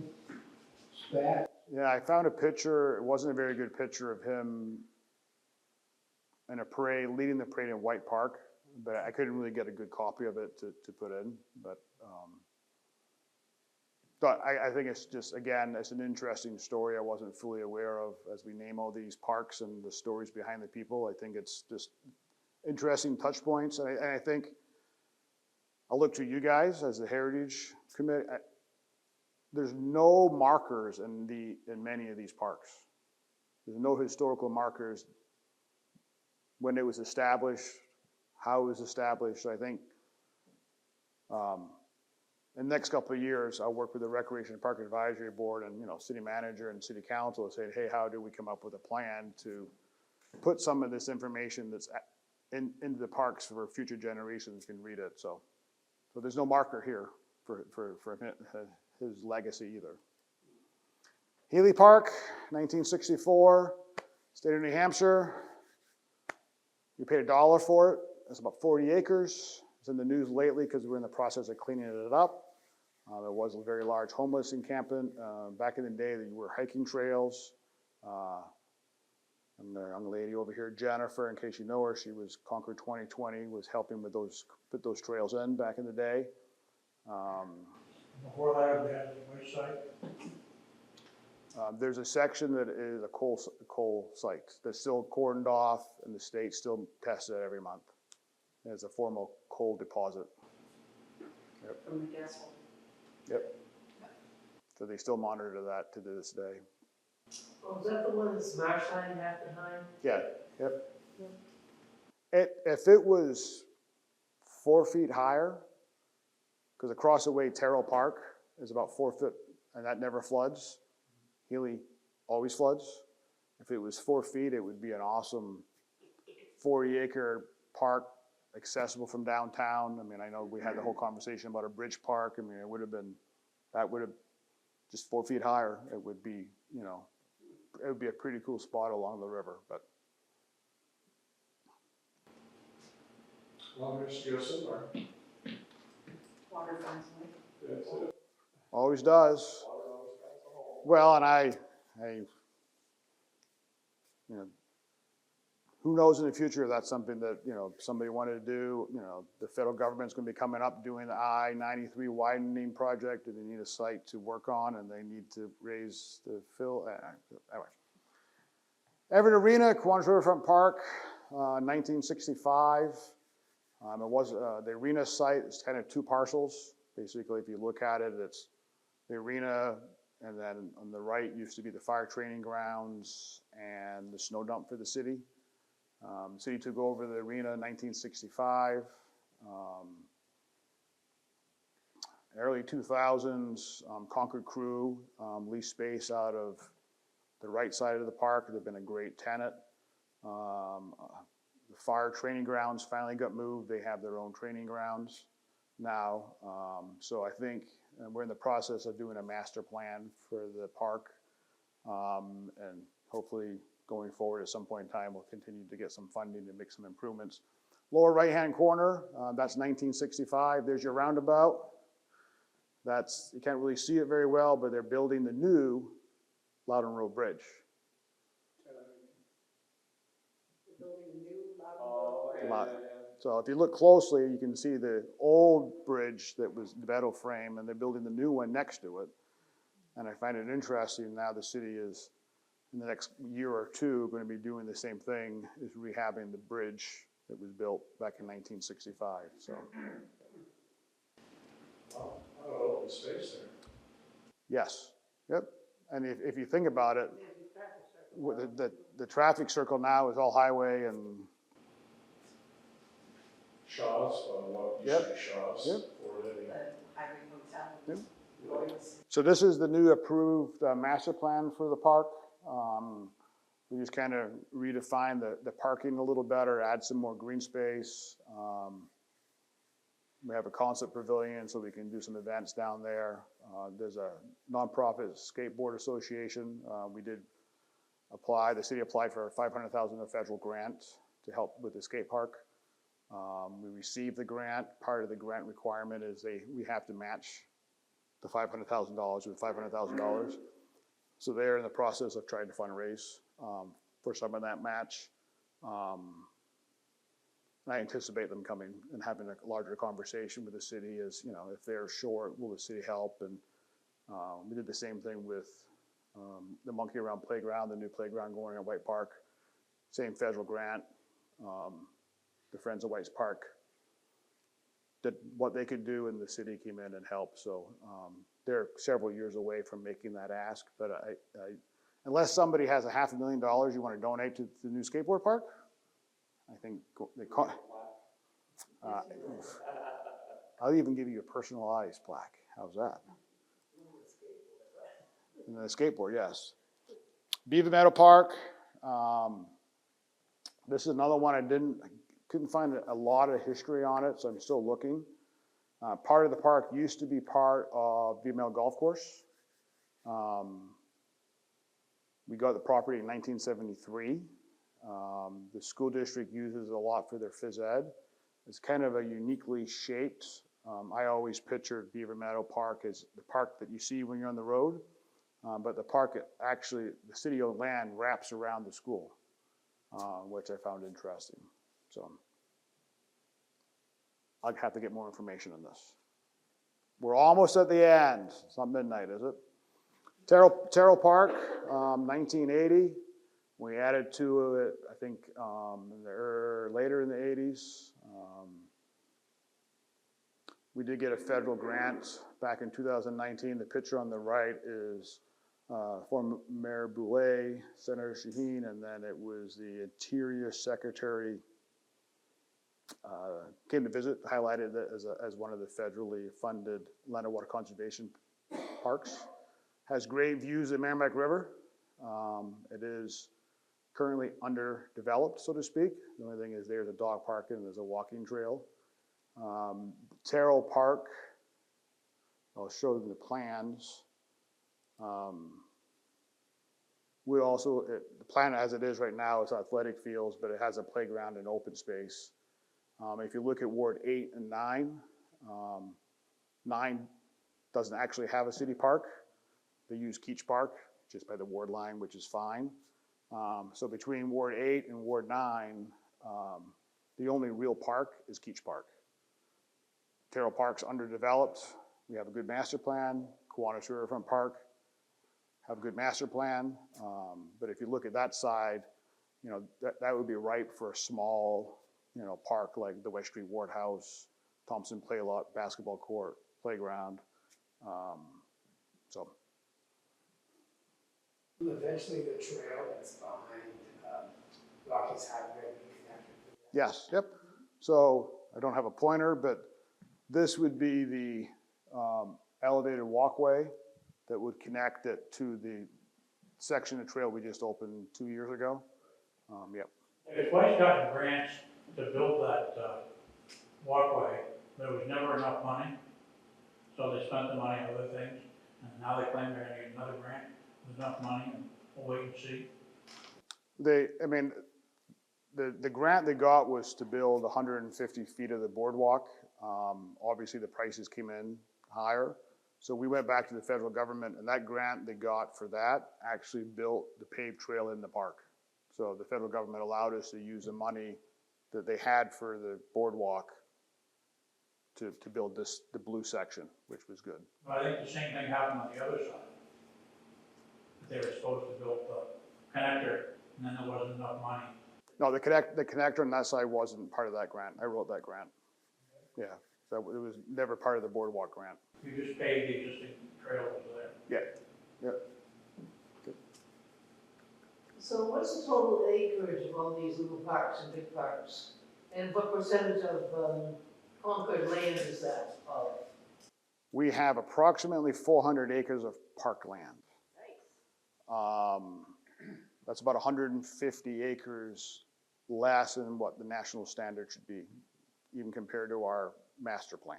spat. Yeah, I found a picture. It wasn't a very good picture of him in a parade, leading the parade in White Park, but I couldn't really get a good copy of it to put in. But I think it's just, again, it's an interesting story I wasn't fully aware of as we name all these parks and the stories behind the people. I think it's just interesting touch points. And I think I'll look to you guys as the Heritage Committee. There's no markers in many of these parks. There's no historical markers when it was established, how it was established. I think in the next couple of years, I'll work with the Recreation and Park Advisory Board and, you know, city manager and city council and say, hey, how do we come up with a plan to put some of this information that's into the parks for future generations can read it, so there's no marker here for his legacy either. Healy Park, 1964, state of New Hampshire. We paid $1 for it. It's about 40 acres. It's in the news lately because we're in the process of cleaning it up. There was a very large homeless encampment. Back in the day, there were hiking trails. And the young lady over here, Jennifer, in case you know her, she was Concord 2020, was helping with put those trails in back in the day. Before that, we had the waste site. There's a section that is a coal site that's still cordoned off, and the state still tests it every month. It's a formal coal deposit. From the gas hole. Yep. So they still monitor that to this day. Oh, is that the one that's Marshline half behind? Yeah, yep. If it was 4 feet higher, because across the way Terrell Park is about 4 foot, and that never floods. Healy always floods. If it was 4 feet, it would be an awesome 40-acre park, accessible from downtown. I mean, I know we had the whole conversation about a bridge park. I mean, that would have just 4 feet higher. It would be, it would be a pretty cool spot along the river. But Long Beach to go somewhere. Water finds a way. That's it. always does. Well, and who knows in the future if that's something that, somebody wanted to do. The federal government's going to be coming up doing the I-93 widening project, and they need a site to work on, and they need to raise the anyway. Everett Arena, Kiwanis Riverfront Park, 1965. It was the arena site is kind of two parcels. Basically, if you look at it, it's the arena, and then on the right used to be the fire training grounds and the snow dump for the city. The city took over the arena in 1965. Early 2000s, Concord Crew leased space out of the right side of the park. They've been a great tenant. The fire training grounds finally got moved. They have their own training grounds now. So I think we're in the process of doing a master plan for the park. And hopefully going forward at some point in time, we'll continue to get some funding to make some improvements. Lower right-hand corner, that's 1965. There's your roundabout. You can't really see it very well, but they're building the new Loudon Road Bridge. They're building a new Loudon Road Bridge. So if you look closely, you can see the old bridge that was the metal frame, and they're building the new one next to it. And I find it interesting now the city is, in the next year or two, going to be doing the same thing, is rehabbing the bridge that was built back in 1965. So, Wow, a lot of open space there. yes, yep. And if you think about it, the traffic circle now is all highway and Shaw's, what used to be Shaw's. Yep. Or Liddy. The highway hotel. Yep. Lloyd's. So this is the new approved master plan for the park. We just kind of redefine the parking a little better, add some more green space. We have a concert pavilion so we can do some events down there. There's a nonprofit skateboard association. We did apply, the city applied for a $500,000 federal grant to help with the skate park. We received the grant. Part of the grant requirement is we have to match the $500,000 with $500,000. So they're in the process of trying to fundraise for some of that match. I anticipate them coming and having a larger conversation with the city as, if they're short, will the city help? And we did the same thing with the Monkey Around Playground, the new playground going at White Park. Same federal grant. The Friends of White's Park did what they could do, and the city came in and helped. So they're several years away from making that ask. But unless somebody has $500,000 you want to donate to the new skateboard park, I think they call. I'll even give you a personalized plaque. How's that? And then the skateboard, yes. Beaver Meadow Park. This is another one I didn't couldn't find a lot of history on it, so I'm still looking. Part of the park used to be part of VML Golf Course. We got the property in 1973. The school district uses it a lot for their phys ed. It's kind of a uniquely shaped. I always pictured Beaver Meadow Park as the park that you see when you're on the road, but the park actually, the city-owned land wraps around the school, which I found interesting. So I'll have to get more information on this. We're almost at the end. It's not midnight, is it? Terrell Park, 1980. We added to it, I think, later in the 80s. We did get a federal grant back in 2019. The picture on the right is former Mayor Boulay, Senator Shaheen, and then it was the Interior Secretary came to visit, highlighted it as one of the federally funded land and water conservation parks. Has great views of Merrimack River. It is currently underdeveloped, so to speak. The only thing is there's a dog park and there's a walking trail. Terrell Park, I'll show you the plans. We also, the plan as it is right now is athletic fields, but it has a playground and open space. If you look at Ward 8 and 9, 9 doesn't actually have a city park. They use Keach Park, just by the ward line, which is fine. So between Ward 8 and Ward 9, the only real park is Keach Park. Terrell Park's underdeveloped. We have a good master plan. Kiwanis Riverfront Park have a good master plan. But if you look at that side, you know, that would be ripe for a small, you know, park like the West Street Ward House, Thompson Play Lot, basketball court, playground. So. Eventually the trail that's behind Rocky's Highway will be connected. Yes, yep. So I don't have a pointer, but this would be the elevated walkway that would connect it to the section of trail we just opened 2 years ago. Yep. If White's gotten grants to build that walkway, there was never enough money, so they spent the money on other things, and now they claim they're gonna get another grant with enough money, and we'll wait and see. The grant they got was to build 150 feet of the boardwalk. Obviously, the prices came in higher. So we went back to the federal government, and that grant they got for that actually built the paved trail in the park. So the federal government allowed us to use the money that they had for the boardwalk to build the blue section, which was good. But I think the same thing happened on the other side. They were supposed to build the connector, and then there wasn't enough money. No, the connector on that side wasn't part of that grant. I wrote that grant. Yeah, so it was never part of the boardwalk grant. You just paved the existing trail over there. Yeah. So what's the total acreage of all these little parks and big parks? And what percentage of Concord land is that of? We have approximately 400 acres of parkland. Nice. That's about 150 acres less than what the national standard should be, even compared to our master plan.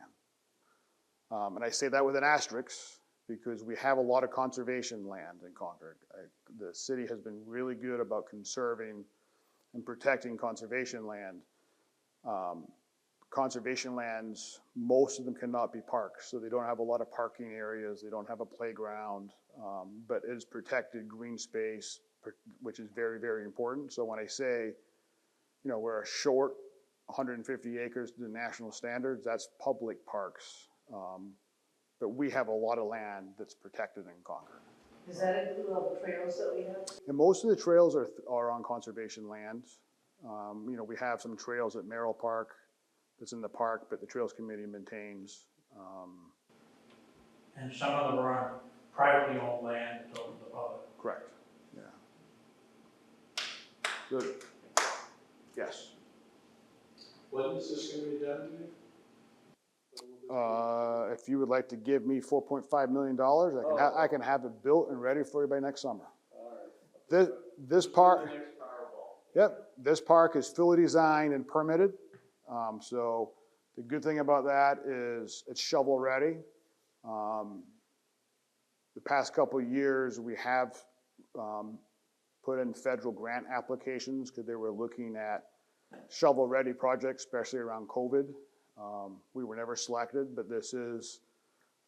And I say that with an asterisk because we have a lot of conservation land in Concord. The city has been really good about conserving and protecting conservation land. Conservation lands, most of them cannot be parks, so they don't have a lot of parking areas, they don't have a playground, but it is protected green space, which is very, very important. So when I say, you know, we're short 150 acres to the national standards, that's public parks. But we have a lot of land that's protected in Concord. Does that include all the trails that we have? And most of the trails are on conservation land. You know, we have some trails at Merrill Park that's in the park, but the Trails Committee maintains. And some of them are on privately owned land that's open to the public. Correct, yeah. Good. Yes. When is this gonna be done, Dave? If you would like to give me $4.5 million, I can have it built and ready for you by next summer. All right. This part, Next Powerball. Yep, this park is fully designed and permitted. So the good thing about that is it's shovel ready. The past couple of years, we have put in federal grant applications because they were looking at shovel-ready projects, especially around COVID. We were never selected, but this is,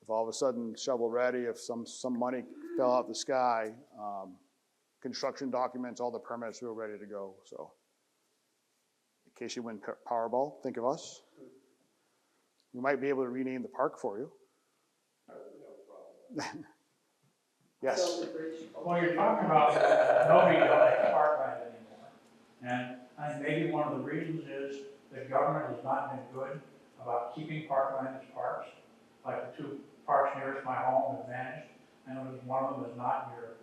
if all of a sudden shovel-ready, if some money fell out the sky, construction documents, all the permits were ready to go. So in case you win Powerball, think of us. We might be able to rename the park for you. Yes. Build a bridge. Well, you're talking about nobody likes parkland anymore. And I think maybe one of the reasons is the government has not been good about keeping parkland as parks. Like the two parks nearest my home have vanished. I know one of them is not in your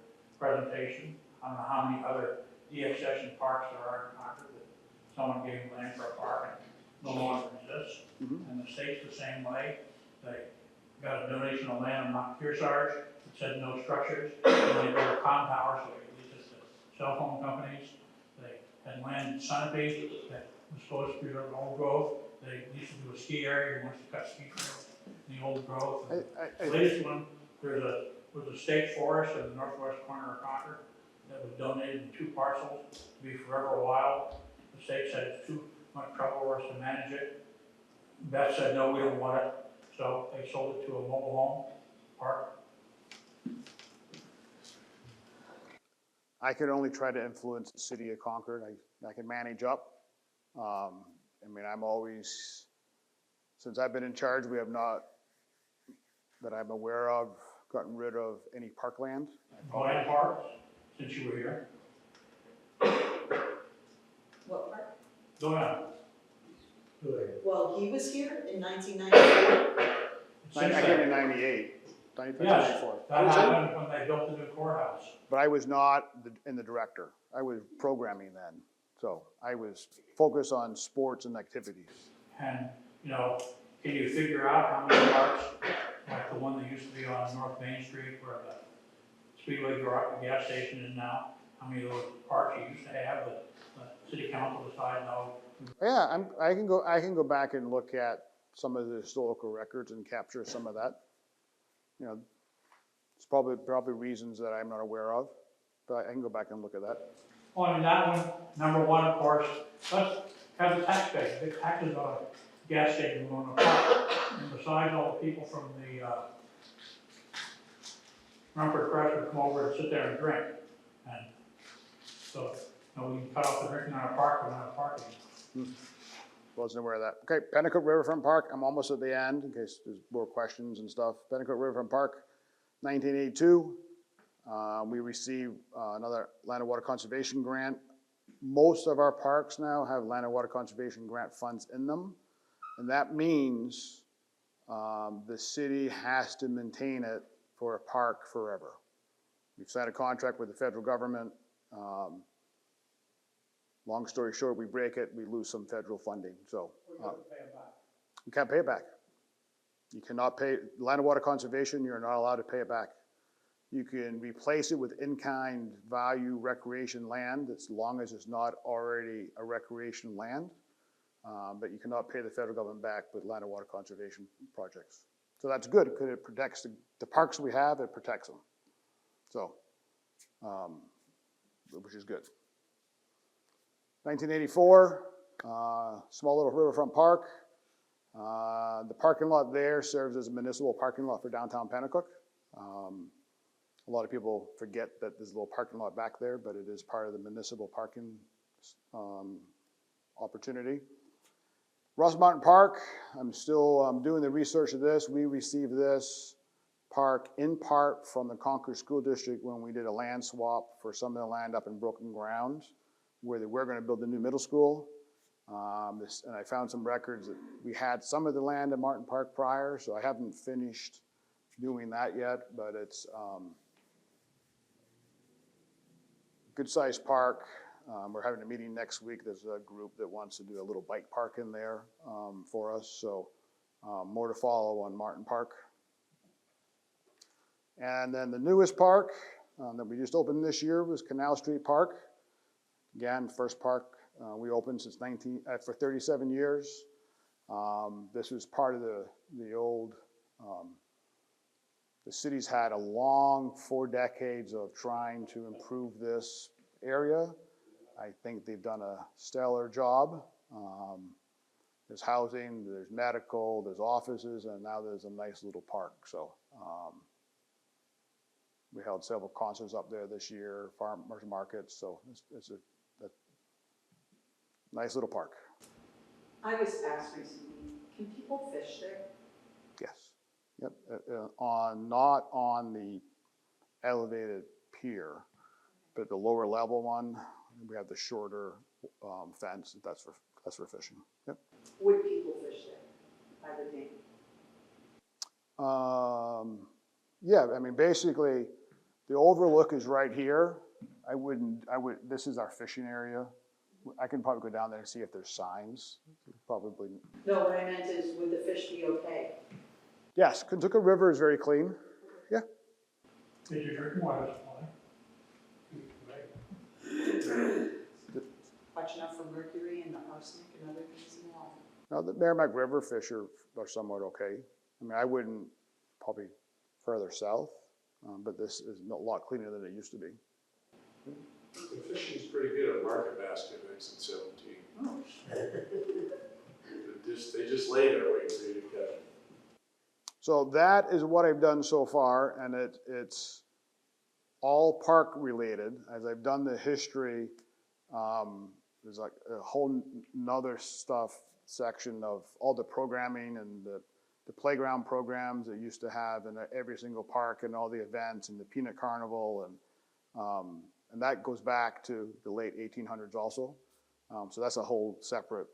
presentation. I don't know how many other DF session parks there are in Concord that someone gave land for a park and no longer exists. And the state's the same way. They got a donation of land on Mount Kearsarge that said no structures. And they built a comm tower, so they leased it to cell phone companies. They had land in Sunapee that was supposed to be an old growth. They leased it to a ski area who wants to cut ski trails in the old growth. The latest one, was a state forest in the northwest corner of Concord that was donated in 2 parcels to be forever wild. The state said it's too much trouble for us to manage it. Beth said, no, we don't want it. So they sold it to a mobile home park. I can only try to influence the city of Concord. I can manage up. I mean, I'm always, since I've been in charge, we have not, that I'm aware of, gotten rid of any parkland. Going parks, since you were here. What part? Go on. Well, he was here in 1994. I came in 98, 94. Yes, that happened when they built the new courthouse. But I was not in the director. I was programming then. So I was focused on sports and activities. And, you know, can you figure out how many parks, like the one that used to be on North Main Street where the Speedway gas station is now, how many of those parks you used to have that the city council decided no? Yeah, I can go back and look at some of the historical records and capture some of that. You know, it's probably reasons that I'm not aware of, but I can go back and look at that. Well, I mean, that one, number one, of course, let's have the tax base, the taxes on a gas station going to park. And besides all the people from the Rumford Crest would come over and sit there and drink. And so, you know, we can cut off the drinking on a park, but not a parking. Wasn't aware of that. Okay, Pennacook Riverfront Park, I'm almost at the end in case there's more questions and stuff. Pennacook Riverfront Park, 1982. We received another Land and Water Conservation Grant. Most of our parks now have Land and Water Conservation Grant funds in them. And that means the city has to maintain it for a park forever. We've signed a contract with the federal government. Long story short, we break it, we lose some federal funding. So you can't pay it back. You cannot pay, Land and Water Conservation, you're not allowed to pay it back. You can replace it with in-kind value recreation land as long as it's not already a recreation land. But you cannot pay the federal government back with land and water conservation projects. So that's good because it protects the parks we have, it protects them. So, which is good. 1984, small little riverfront park. The parking lot there serves as a municipal parking lot for downtown Pennacook. A lot of people forget that there's a little parking lot back there, but it is part of the municipal parking opportunity. Ross Mountain Park, I'm still doing the research of this. We received this park in part from the Concord School District when we did a land swap for some of the land up in Broken Ground, where they were going to build a new middle school. And I found some records that we had some of the land in Martin Park prior, so I haven't finished doing that yet, but it's good-sized park. We're having a meeting next week. There's a group that wants to do a little bike park in there for us, so more to follow on Martin Park. And then the newest park that we just opened this year was Canal Street Park. Again, first park we opened since for 37 years. This was part of the old, the city's had a long 4 decades of trying to improve this area. I think they've done a stellar job. There's housing, there's medical, there's offices, and now there's a nice little park. So we held several concerts up there this year, farmers markets, so it's a nice little park. I was asked recently, can people fish there? Yes. Yep. Not on the elevated pier, but the lower level one, we have the shorter fence. That's for fishing. Yep. Would people fish there by the dam? Yeah. I mean, basically, the overlook is right here. This is our fishing area. I can probably go down there and see if there's signs. Probably. No, what I meant is, would the fish be okay? Yes, Kentucky River is very clean. Yeah. Did your drinking water supply? Watch enough for mercury and arsenic and other things in the water. Now, the Merrimack River fish are somewhat okay. I mean, I wouldn't probably further south, but this is a lot cleaner than it used to be. The fishing is pretty good on Market Basket exit 17. Oh. They just lay there waiting for you to catch it. So that is what I've done so far, and it's all park related. As I've done the history, there's like a whole nother section of all the programming and the playground programs they used to have in every single park, and all the events and the peanut carnival, and that goes back to the late 1800s also. So that's a whole separate.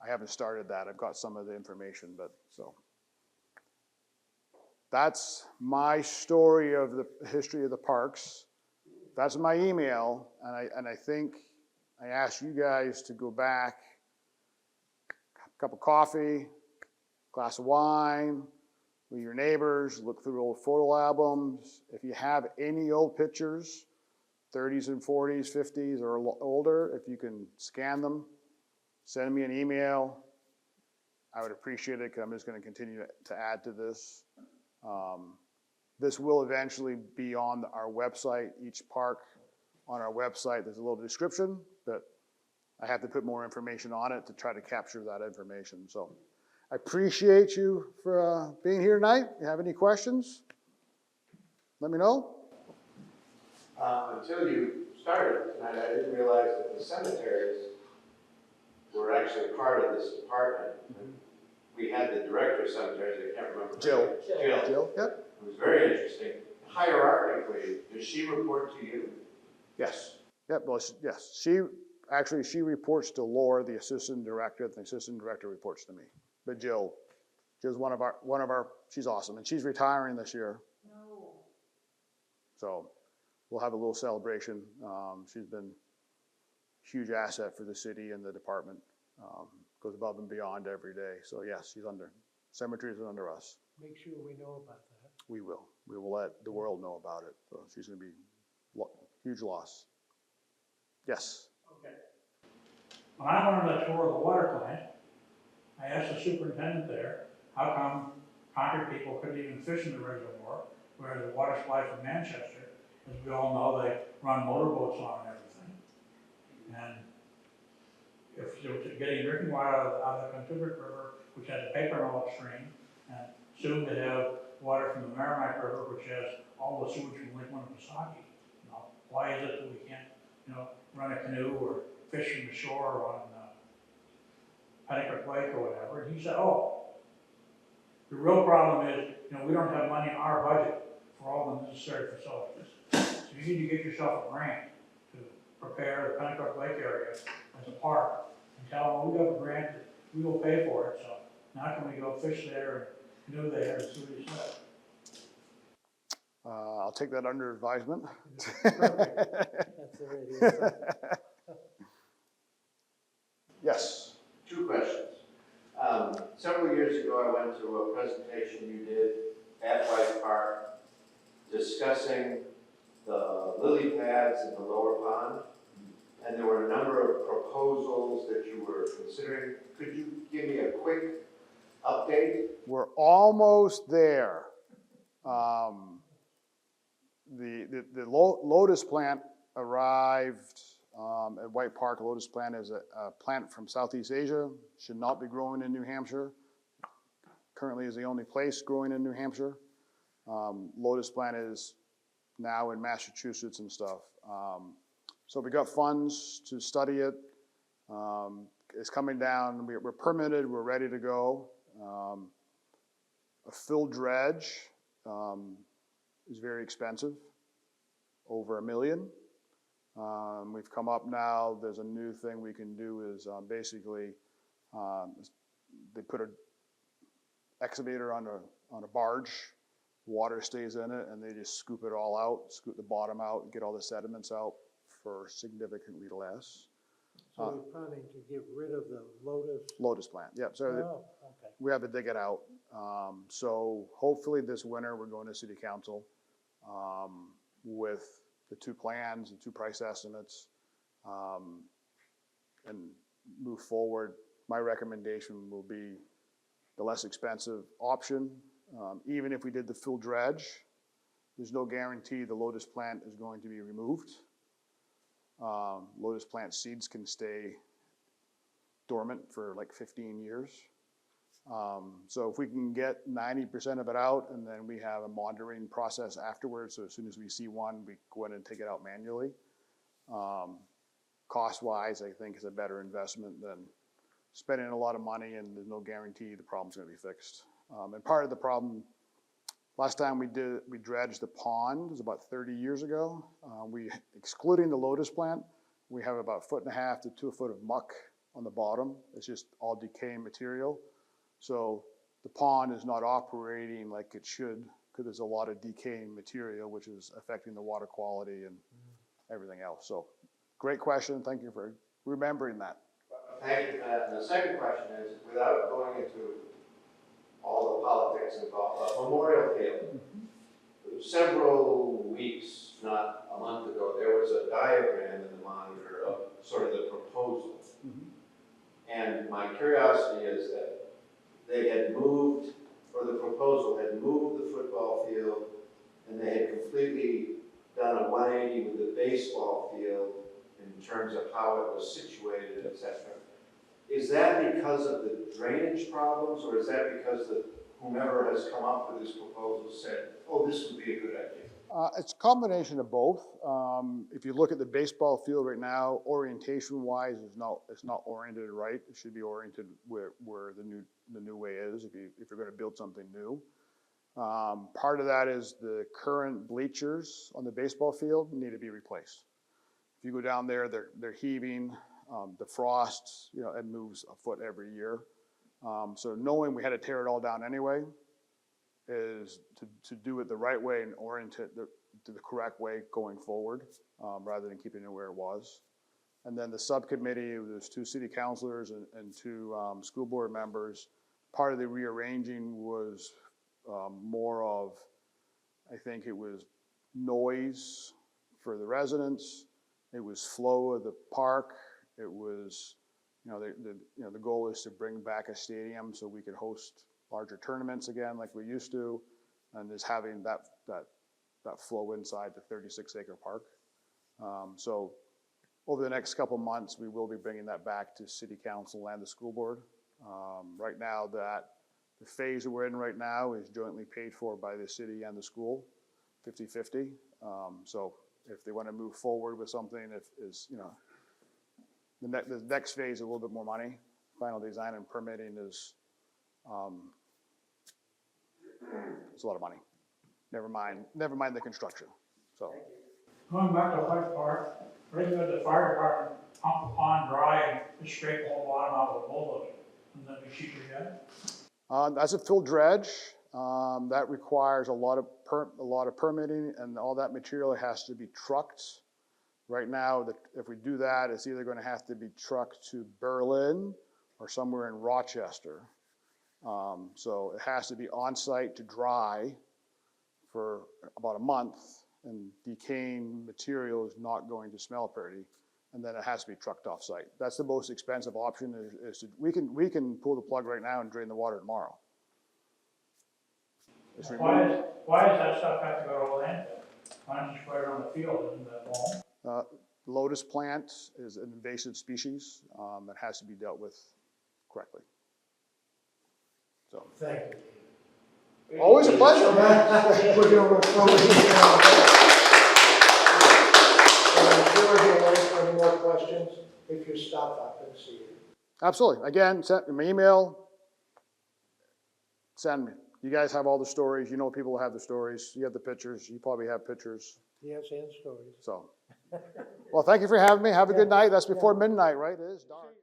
I haven't started that. I've got some of the information, but so. That's my story of the history of the parks. That's my email, and I think I asked you guys to go back, a cup of coffee, glass of wine, with your neighbors, look through old photo albums. If you have any old pictures, 30s and 40s, 50s, or older, if you can scan them, send me an email. I would appreciate it, because I'm just going to continue to add to this. This will eventually be on our website, each park on our website. There's a little description, but I have to put more information on it to try to capture that information. So I appreciate you for being here tonight. If you have any questions, let me know. Until you started tonight, I didn't realize that the cemeteries were actually part of this department. We had the director of cemeteries, I can't remember. Jill. Jill. Yep. It was very interesting. Hierarchically, does she report to you? Yes. Yep. Well, yes. She reports to Laura, the assistant director. The assistant director reports to me. But Jill's one of our. She's awesome, and she's retiring this year. No. So we'll have a little celebration. She's been a huge asset for the city and the department. Goes above and beyond every day. So yes, cemeteries are under us. Make sure we know about that. We will. We will let the world know about it. So she's going to be huge loss. Yes. Okay. When I went on the tour of the water plant, I asked the superintendent there, how come Concord people couldn't even fish in the reservoir, where the water supply from Manchester, as we all know, they run motorboats on and everything. And if you were getting drinking water out of the Concord River, which has a paper mill upstream, and soon to have water from the Merrimack River, which has all the sewage from Lake Winnipesaukee. Why is it that we can't, run a canoe or fish from the shore on Pennacook Lake or whatever? And he said, the real problem is, we don't have money in our budget for all the necessary facilities. So you need to get yourself a grant to prepare the Pennacook Lake area as a park, and tell them, we got a grant that we will pay for it, so now can we go fish there and canoe there and see what he said. I'll take that under advisement. That's already. Yes. 2 questions. Several years ago, I went to a presentation you did at White Park discussing the lily pads in the lower pond. proposals that you were considering. Could you give me a quick update? We're almost there. The Lotus plant arrived at White Park. Lotus plant is a plant from Southeast Asia, should not be growing in New Hampshire. Currently is the only place growing in New Hampshire. Lotus plant is now in Massachusetts and stuff. So we got funds to study it. It's coming down, we're permitted, we're ready to go. A fill dredge is very expensive, over $1 million. We've come up now, there's a new thing we can do is basically, they put an excavator on a barge, water stays in it, and they just scoop it all out, scoop the bottom out, get all the sediments out for significantly less. So you're planning to get rid of the Lotus plant, yep. So okay. we have to dig it out. So hopefully this winter we're going to city council with the two plans, the two price estimates, and move forward. My recommendation will be the less expensive option. Even if we did the full dredge, there's no guarantee the Lotus plant is going to be removed. Lotus plant seeds can stay dormant for like 15 years. So if we can get 90% of it out, and then we have a monitoring process afterwards, so as soon as we see one, we go in and take it out manually. Cost-wise, I think is a better investment than spending a lot of money and there's no guarantee the problem's gonna be fixed. And part of the problem, last time we dredged the pond, was about 30 years ago. Excluding the Lotus plant, we have about 1.5 to 2 foot of muck on the bottom. It's just all decaying material. So the pond is not operating like it should because there's a lot of decaying material which is affecting the water quality and everything else. So great question. Thank you for remembering that. Thank you for that. And the second question is, without going into all the politics involved, Memorial Field. Several weeks, not a month ago, there was a diagram in the monitor of sort of the proposal. And my curiosity is that they had moved, or the proposal had moved the football field, and they had completely done a 180 with the baseball field in terms of how it was situated, etc. Is that because of the drainage problems, or is that because whomever has come up with this proposal said, oh, this would be a good idea? It's a combination of both. If you look at the baseball field right now, orientation-wise, it's not oriented right. It should be oriented where the new way is if you're going to build something new. Part of that is the current bleachers on the baseball field need to be replaced. If you go down there, they're heaving. The frost, it moves a foot every year. So knowing we had to tear it all down anyway is to do it the right way and orient it to the correct way going forward, rather than keeping it where it was. And then the subcommittee, there's 2 city councilors and 2 school board members. Part of the rearranging was more of, I think it was noise for the residents. It was flow of the park. It was, the goal is to bring back a stadium so we could host larger tournaments again like we used to, and is having that flow inside the 36-acre park. So over the next couple months, we will be bringing that back to city council and the school board. Right now, the phase that we're in right now is jointly paid for by the city and the school, 50-50. So if they want to move forward with something, the next phase is a little bit more money. Final design and permitting is it's a lot of money. Never mind the construction. So Going back to White Park, pretty good, the fire department pump the pond dry and just scrape the whole bottom out with a bulldozer, and then we cheaper yet. that's a full dredge. That requires a lot of permitting, and all that material has to be trucked. Right now, if we do that, it's either going to have to be trucked to Berlin or somewhere in Rochester. So it has to be on site to dry for about a month, and decaying material is not going to smell pretty. and then it has to be trucked off site. That's the most expensive option is to, we can pull the plug right now and drain the water tomorrow. It's removed. Why does that stuff have to go to a landfill? Why don't you spread it on the field, isn't that wrong? Lotus plant is an invasive species that has to be dealt with correctly. So, Thank you. always a pleasure. I think we're gonna close it down. I'm sure if you have any more questions, if you stop up and see it. Absolutely. Again, send me email. Send me. You guys have all the stories. You know people have the stories. You have the pictures. You probably have pictures. Yes, and stories. So, well, thank you for having me. Have a good night. That's before midnight, right? It is dark.